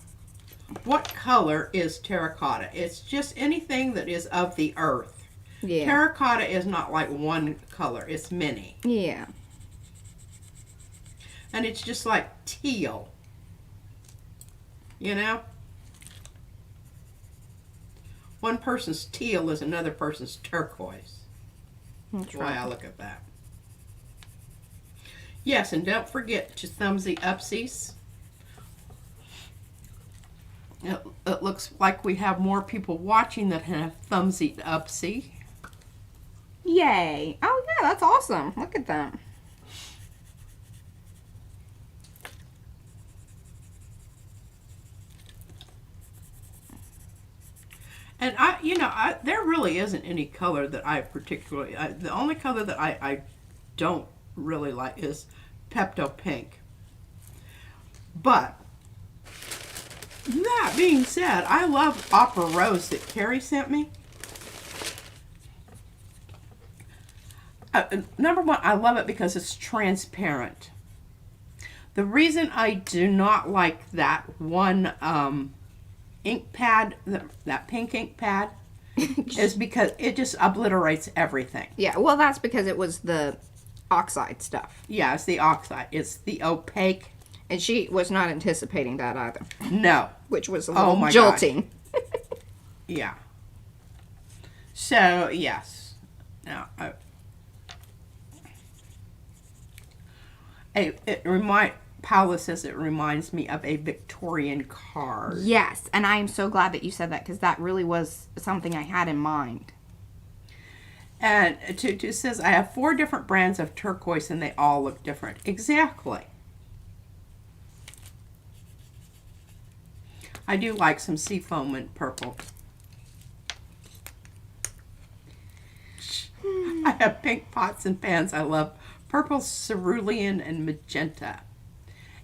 what color is terracotta? It's just anything that is of the earth. Yeah. Terracotta is not like one color, it's many. Yeah. And it's just like teal. You know? One person's teal is another person's turquoise. That's the way I look at that. Yes, and don't forget to thumbsy upsies. It looks like we have more people watching that have thumbsy upsy. Yay. Oh, yeah, that's awesome. Look at that. And there really isn't any color that I particularly, the only color that I don't really like is Pepto Pink. But that being said, I love Opera Rose that Carrie sent me. Number one, I love it because it's transparent. The reason I do not like that one ink pad, that pink ink pad, is because it just obliterates everything. Yeah, well, that's because it was the oxide stuff. Yeah, it's the oxide. It's the opaque. And she was not anticipating that either. No. Which was a little jolting. Yeah. So, yes. Now, Paula says it reminds me of a Victorian card. Yes, and I am so glad that you said that, because that really was something I had in mind. And Tutu says, I have 4 different brands of turquoise and they all look different. Exactly. I do like some seafoam and purple. I have pink pots and pans. I love purple, cerulean, and magenta.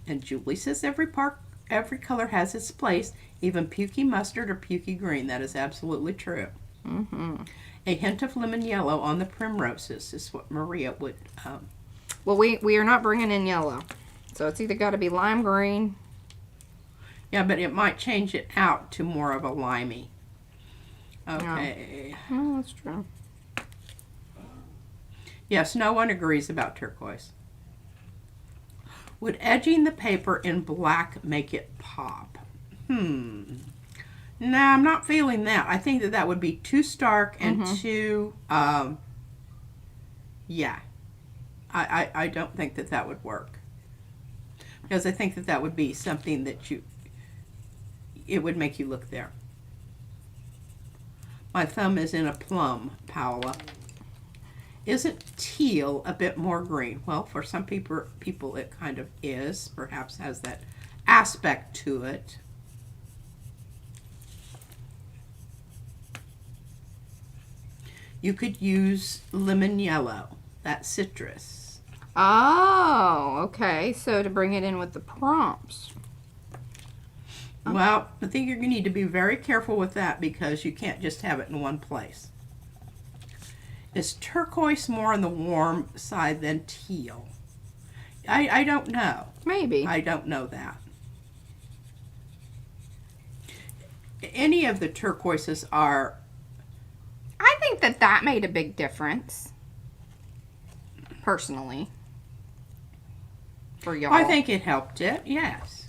And Julie says every color has its place, even pukey mustard or pukey green. That is absolutely true. Mm-hmm. A hint of lemon yellow on the primroses is what Maria would... Well, we are not bringing in yellow. So it's either got to be lime green. Yeah, but it might change it out to more of a limey. Okay. Oh, that's true. Yes, no one agrees about turquoise. Would edging the paper in black make it pop? No, I'm not feeling that. I think that would be too stark and too, yeah. I don't think that would work. because I think that that would be something that it would make you look there. My thumb is in a plum, Paola. Isn't teal a bit more green? Well, for some people it kind of is. Perhaps has that aspect to it. You could use lemon yellow, that citrus. Oh, okay. So to bring it in with the prompts. Well, I think you're going to need to be very careful with that because you can't just have it in one place. Is turquoise more on the warm side than teal? I don't know. Maybe. I don't know that. Any of the turquoises are... I think that made a big difference. Personally. For y'all. I think it helped it, yes.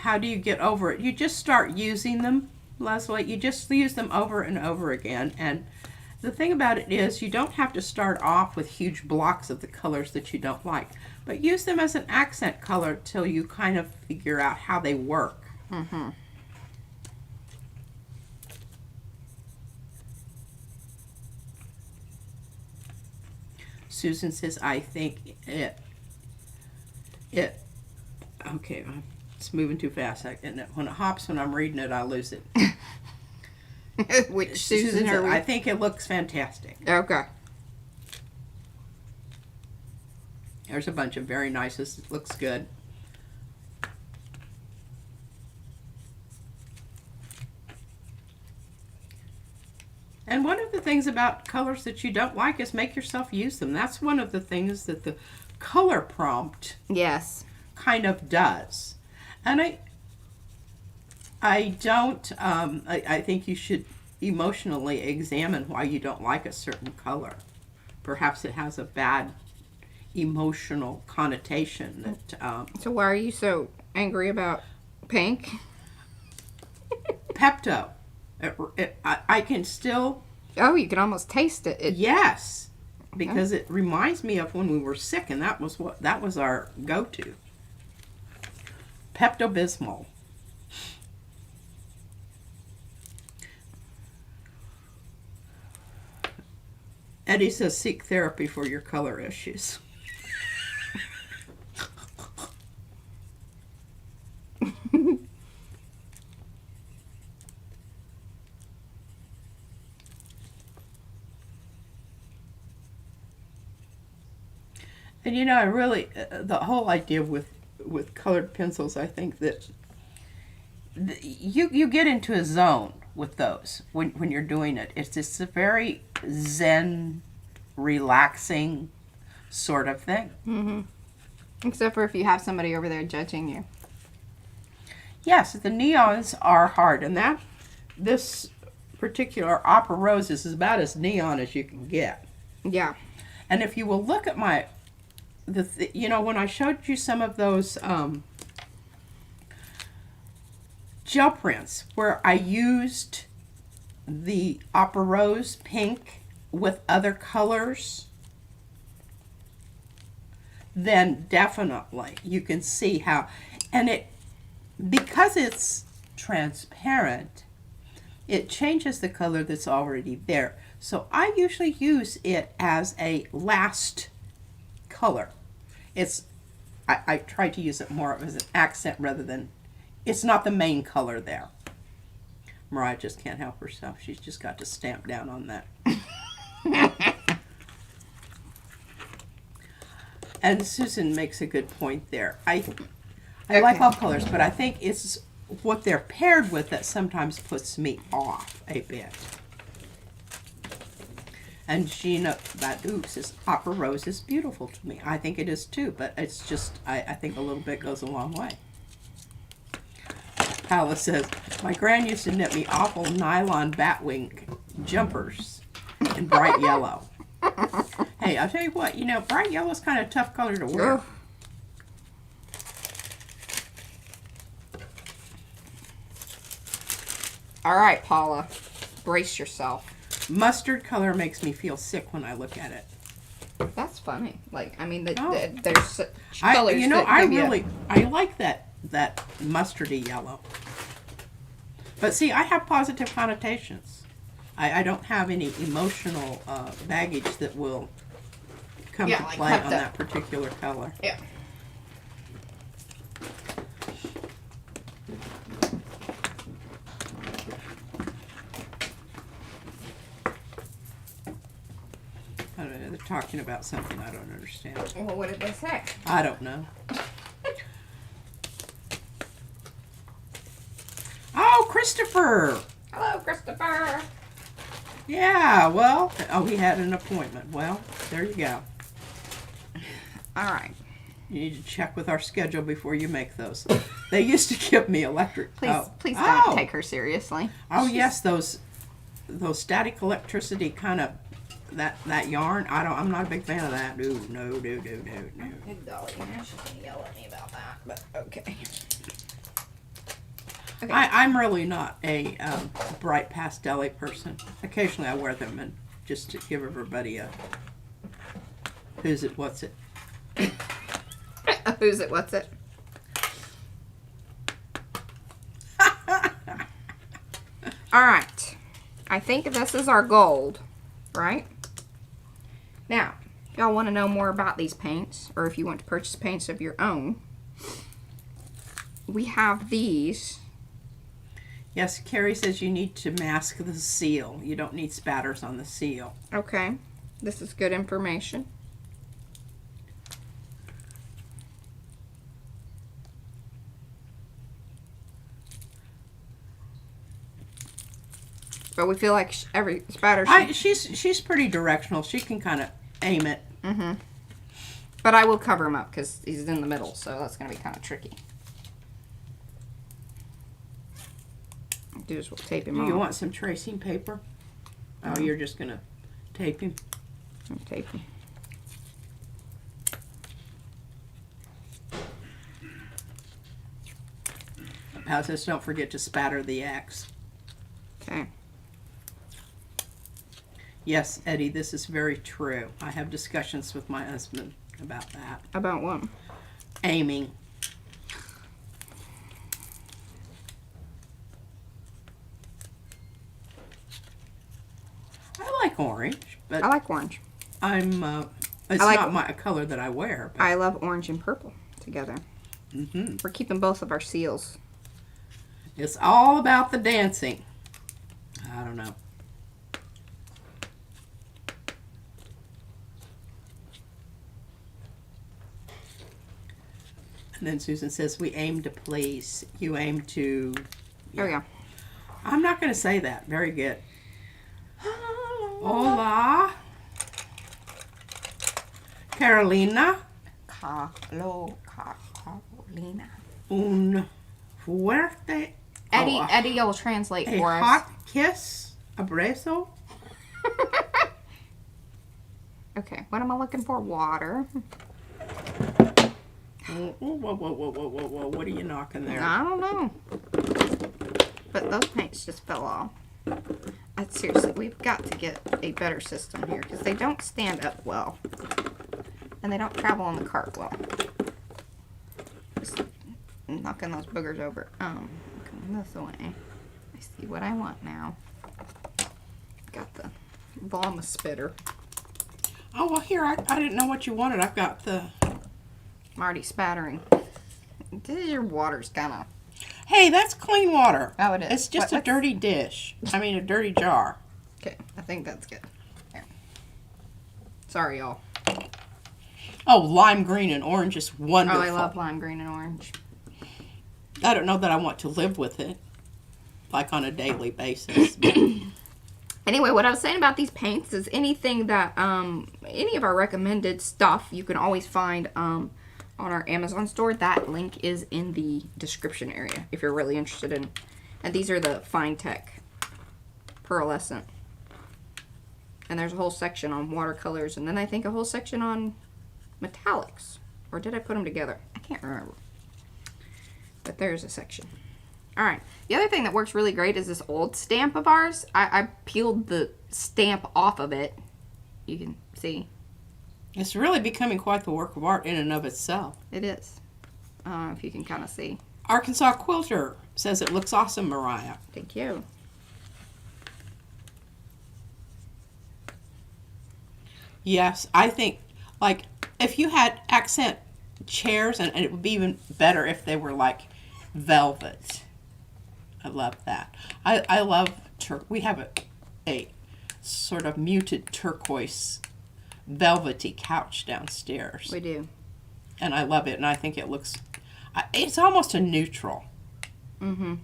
How do you get over it? You just start using them, Leslie. You just use them over and over again. And the thing about it is you don't have to start off with huge blocks of the colors that you don't like. But use them as an accent color till you kind of figure out how they work. Mm-hmm. Susan says, I think it okay, it's moving too fast. When it hops when I'm reading it, I lose it. Which Susan Susan said, are we? I think it looks fantastic. Okay. There's a bunch of very nices. It looks good. And one of the things about colors that you don't like is make yourself use them. That's one of the things that the color prompt Yes. kind of does. And I think you should emotionally examine why you don't like a certain color. Perhaps it has a bad emotional connotation that So why are you so angry about pink? Pepto. I can still... Oh, you can almost taste it. Yes, because it reminds me of when we were sick, and that was our go-to. Pepto-Bismol. Eddie says seek therapy for your color issues. And you know, I really, the whole idea with colored pencils, I think that you get into a zone with those when you're doing it. It's just a very zen, relaxing sort of thing. Mm-hmm. Except for if you have somebody over there judging you. Yes, the neons are hard, and this particular Opera Rose is about as neon as you can get. Yeah. And if you will look at my, you know, when I showed you some of those gel prints where I used the Opera Rose pink with other colors, then definitely you can see how, and because it's transparent, it changes the color that's already there. So I usually use it as a last color. I try to use it more as an accent rather than, it's not the main color there. Mariah just can't help herself. She's just got to stamp down on that. And Susan makes a good point there. I like all colors, but I think it's what they're paired with that sometimes puts me off a bit. And Gina Badu says, Opera Rose is beautiful to me. I think it is too, but it's just, I think a little bit goes a long way. Paula says, my gran used to knit me awful nylon batwing jumpers in bright yellow. Hey, I'll tell you what, you know, bright yellow is kind of a tough color to wear. All right, Paula, brace yourself. Mustard color makes me feel sick when I look at it. That's funny. Like, I mean, Oh. there's such colors I like that mustardy yellow. But see, I have positive connotations. I don't have any emotional baggage that will come to play on that particular color. Yeah. I don't know, they're talking about something I don't understand. Well, what did they say? I don't know. Oh, Christopher! Hello, Christopher. Yeah, well, oh, he had an appointment. Well, there you go. All right. You need to check with our schedule before you make those. They used to give me electric. Please don't take her seriously. Oh, yes, those static electricity kind of that yarn. I'm not a big fan of that. No. Good golly, now she's gonna yell at me about that. But okay. Okay. I'm really not a bright pastel-y person. Occasionally I wear them and just to give everybody a who's it, what's it. Who's it, what's it? All right. I think this is our gold, right? Now, if y'all want to know more about these paints, or if you want to purchase paints of your own, we have these. Yes, Carrie says you need to mask the seal. You don't need spatters on the seal. Okay. This is good information. But we feel like every spatter she's pretty directional. She can kind of aim it. Mm-hmm. But I will cover him up because he's in the middle, so that's going to be kind of tricky. What we'll do is we'll tape him Do off. you want some tracing paper? Oh, you're just going to tape him? I'll tape him. Now, just don't forget to spatter the X. Okay. Yes, Eddie, this is very true. I have discussions with my husband about that. About what? Aiming. I like orange, but I like orange. it's not my color that I wear. But. I love orange and purple together. Mm-hmm. We're keeping both of our seals. It's all about the dancing. I don't know. And then Susan says, we aim to please. You aim to... Yeah. Oh, yeah. I'm not going to say that. Very good. Hola. Carolina. Carolina. Un fuerte... Eddie will translate a for us. hot kiss. Abrazo. Okay, what am I looking for? Water. Whoa. What are you knocking there? I don't know. But those paints just fell off. Seriously, we've got to get a better system here because they don't stand up well. And they don't travel on the cart well. Just knocking those boogers over. Coming this way. I see what I want now. Got the Vama spitter. Oh, well, here, I didn't know what you wanted. I've got the... I'm already spattering. Your water's kind of... Hey, that's clean water. Oh, it is. It's just a dirty dish. I mean, a dirty jar. Okay, I think that's good. There. Sorry, y'all. Oh, lime green and orange is wonderful. Oh, I love lime green and orange. I don't know that I want to live with it, like on a daily basis. Anyway, what I was saying about these paints is anything that, any of our recommended stuff, you can always find on our Amazon store. That link is in the description area if you're really interested in. And these are the Fine Tech Pearlescent. And there's a whole section on watercolors, and then I think a whole section on metallics. Or did I put them together? I can't remember. But there's a section. All right. The other thing that works really great is this old stamp of ours. I peeled the stamp off of it. You can see. It's really becoming quite the work of art in and of itself. It is. I don't know if you can kind of see. Arkansas Quilter says it looks awesome, Mariah. Thank you. Yes, I think, like, if you had accent chairs, and it would be even better if they were, like, velvet. I love that. I love, we have a sort of muted turquoise velvety couch downstairs. We do. And I love it, and I think it looks, it's almost a neutral. Mm-hmm.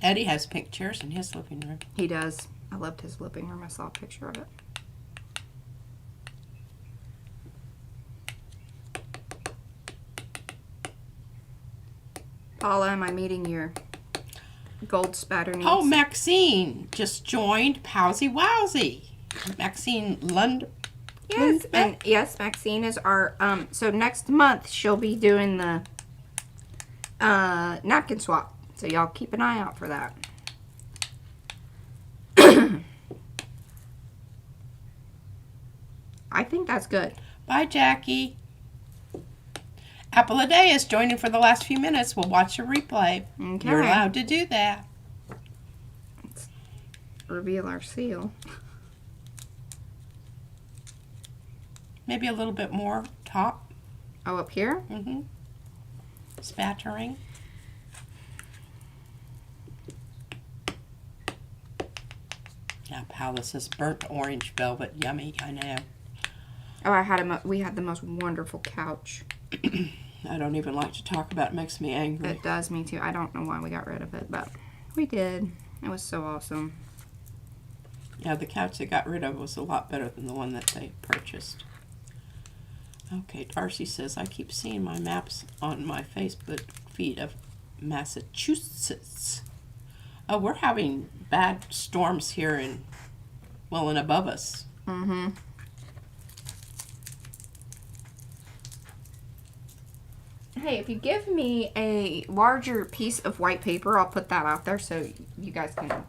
Eddie has pink chairs in his living room. He does. I loved his living room. I saw a picture of it. Paula, am I meeting your gold spatter needs? Oh, Maxine just joined Powsy Wowsy. Maxine Lund. Yes, and yes, Maxine is our, so next month she'll be doing the napkin swap. So y'all keep an eye out for that. I think that's good. Bye, Jackie. Apple a Day is joining for the last few minutes. We'll watch a replay. Okay. You're allowed to do that. Let's reveal our seal. Maybe a little bit more top. Oh, up here? Mm-hmm. Spattering. Now, pal, this is burnt orange velvet. Yummy, I know. Oh, we had the most wonderful couch. I don't even like to talk about it. It makes me angry. It does me too. I don't know why we got rid of it, but we did. It was so awesome. Yeah, the couch they got rid of was a lot better than the one that they purchased. Okay, Darcy says, I keep seeing my maps on my Facebook feed of Massachusetts. Oh, we're having bad storms here and above us. Mm-hmm. Hey, if you give me a larger piece of white paper, I'll put that out there so you guys can,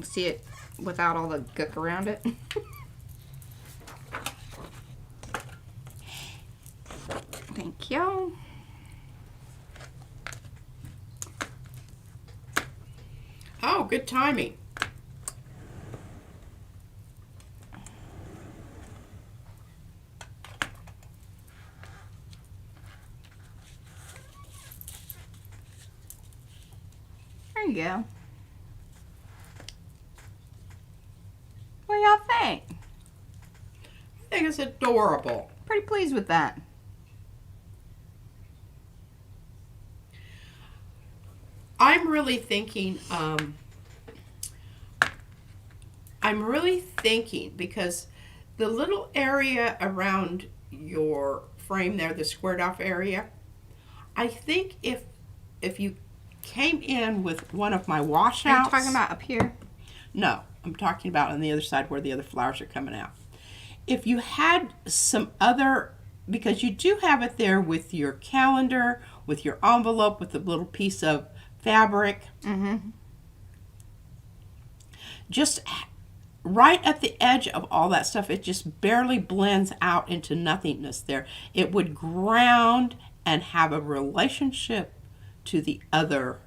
see it without all the gook around it. Thank you. Oh, good timing. There you go. What do y'all think? I think it's adorable. Pretty pleased with that. I'm really thinking, because the little area around your frame there, the squared off area, I think if you came in with one of my washouts. Are you talking about up here? No, I'm talking about on the other side where the other flowers are coming out. If you had some other, because you do have it there with your calendar, with your envelope, with the little piece of fabric. Mm-hmm. Just right at the edge of all that stuff, it just barely blends out into nothingness there. It would ground and have a relationship to the other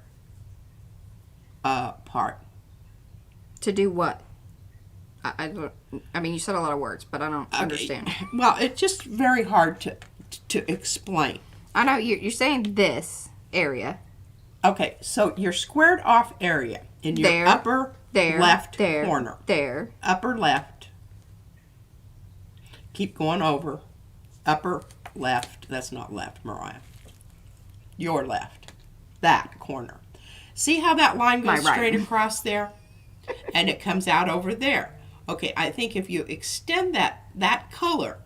part. To do what? I mean, you said a lot of words, but I don't understand. Well, it's just very hard to explain. I know you're saying this area. Okay, so your squared off area in your upper left corner. There. Upper left. Keep going over. Upper left. That's not left, Mariah. Your left. That corner. See how that line goes straight across there? And it comes out over there. Okay, I think if you extend that color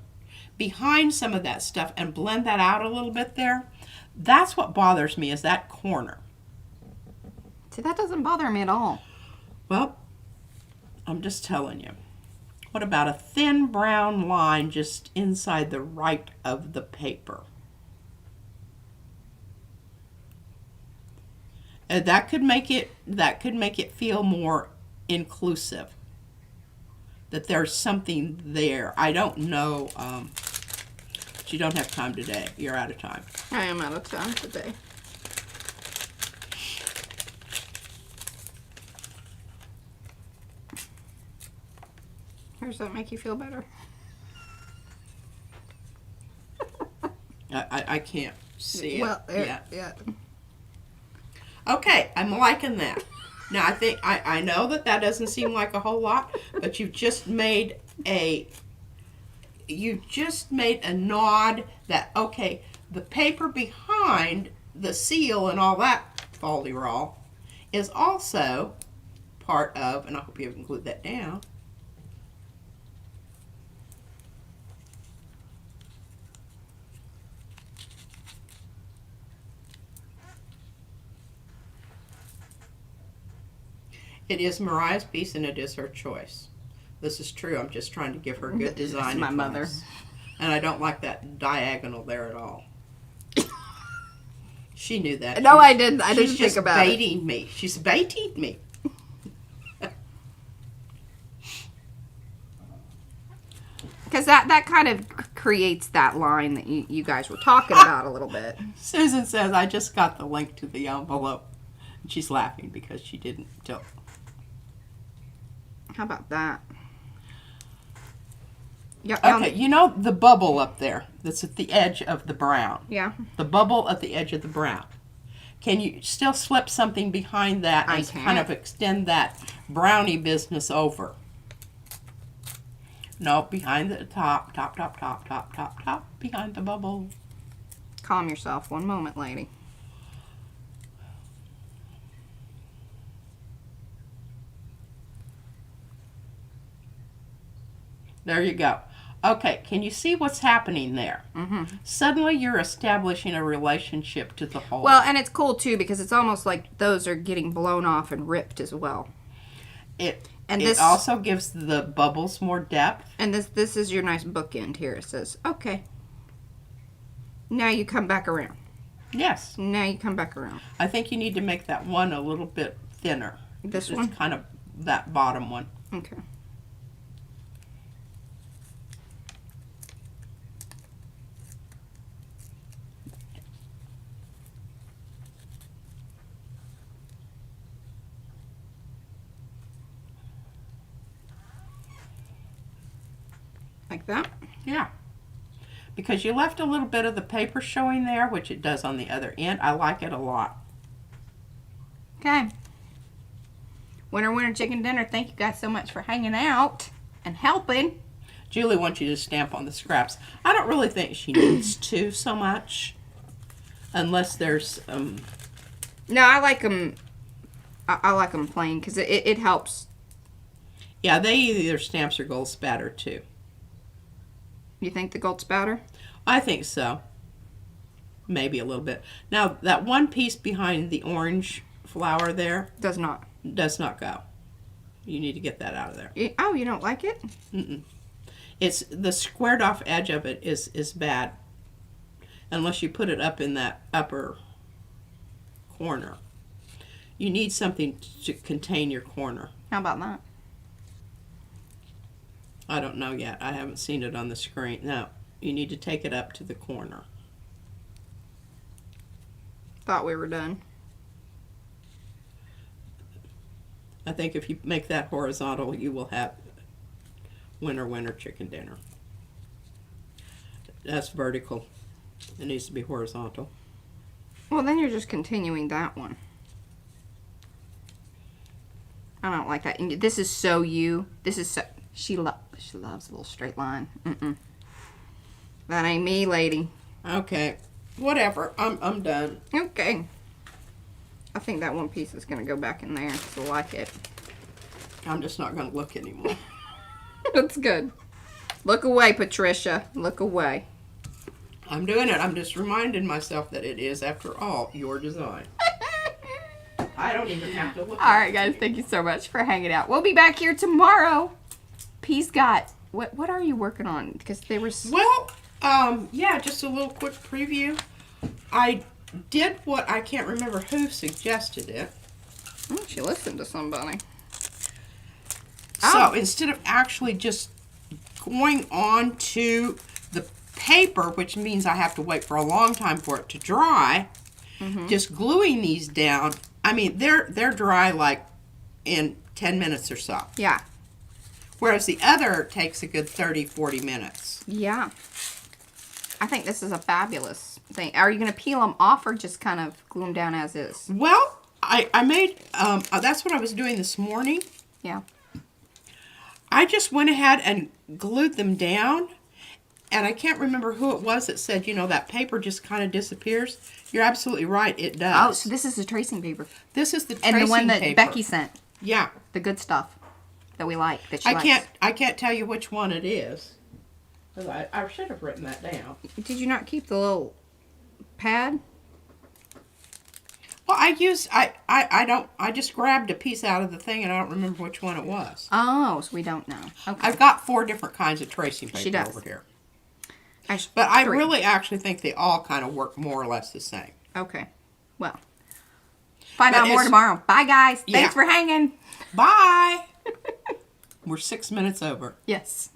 behind some of that stuff and blend that out a little bit there, that's what bothers me, is that corner. See, that doesn't bother me at all. Well, I'm just telling you. What about a thin brown line just inside the right of the paper? And that could make it feel more inclusive. That there's something there. I don't know. But you don't have time today. You're out of time. I am out of time today. How does that make you feel better? I can't see it. Well, yet. yeah. Okay, I'm liking that. Now I think I know that doesn't seem like a whole lot, but you've just made a nod that okay, the paper behind the seal and all that folderol is also part of, and I hope you include that down. It is Mariah's piece and it is her choice. This is true. I'm just trying to give her good design advice. My mother. And I don't like that diagonal there at all. She knew that. No, I didn't. I didn't think about it. She's baiting me. She's baiting me. Because that kind of creates that line that you guys were talking about a little bit. Susan says, I just got the link to the envelope. And she's laughing because she didn't tell. How about that? Yeah. Okay, you know the bubble up there that's at the edge of the brown? Yeah. The bubble at the edge of the brown. Can you still slip something behind that and kind of extend that brownie business over? No, behind the top, behind the bubble. Calm yourself. One moment, lady. There you go. Okay, can you see what's happening there? Mm-hmm. Suddenly you're establishing a relationship to the whole. Well, and it's cool, too, because it's almost like those are getting blown off and ripped as well. It also gives the bubbles more depth. And this is your nice bookend here. It says, okay. Now you come back around. Yes. Now you come back around. I think you need to make that one a little bit thinner. This one? Kind of that bottom one. Okay. Like that? Yeah. Because you left a little bit of the paper showing there, which it does on the other end. I like it a lot. Okay. Winner, chicken dinner. Thank you guys so much for hanging out and helping. Julie wants you to stamp on the scraps. I don't really think she needs to so much. Unless there's... No, I like them... I like them plain because it helps. Yeah, they either stamps or gold spatter too. You think the gold spatter? I think so. Maybe a little bit. Now, that one piece behind the orange flower there... Does not go. You need to get that out of there. Oh, you don't like it? Mm-mm. It's the squared off edge of it is bad. Unless you put it up in that upper corner. You need something to contain your corner. How about that? I don't know yet. I haven't seen it on the screen. No, you need to take it up to the corner. Thought we were done. I think if you make that horizontal, you will have winner, chicken dinner. That's vertical. It needs to be horizontal. Well, then you're just continuing that one. I don't like that. And this is so you. This is so... She loves a little straight line. Mm-mm. That ain't me, lady. Okay. Whatever. I'm done. Okay. I think that one piece is going to go back in there because I like it. I'm just not going to look anymore. That's good. Look away, Patricia. Look away. I'm doing it. I'm just reminding myself that it is, after all, your design. I don't even have to look. All right, guys. Thank you so much for hanging out. We'll be back here tomorrow. piece got, what are you working on? Because they were... Well, yeah, just a little quick preview. I did what I can't remember who suggested it. Oh, she listened to somebody. So instead of actually just going on to the paper, which means I have to wait for a long time for it to dry, just gluing these down. I mean, they're dry like in 10 minutes or so. Yeah. Whereas the other takes a good 30, 40 minutes. Yeah. I think this is a fabulous thing. Are you going to peel them off or just kind of glue them down as is? Well, I made, that's what I was doing this morning. Yeah. I just went ahead and glued them down. And I can't remember who it was that said, you know, that paper just kind of disappears. You're absolutely right. It does. Oh, so this is the tracing paper. This is the tracing paper. And the one that Becky sent. Yeah. The good stuff that we like. That she likes. I can't tell you which one it is. I should have written that down. Did you not keep the little pad? Well, I just grabbed a piece out of the thing and I don't remember which one it was. Oh, so we don't know. Okay. I've got 4 different kinds of tracing paper She does. over here. But I really actually think they all kind of work more or less the same. Okay. Well, find out more tomorrow. Bye, guys. Yeah. Thanks for hanging. Bye. We're 6 minutes over. Yes.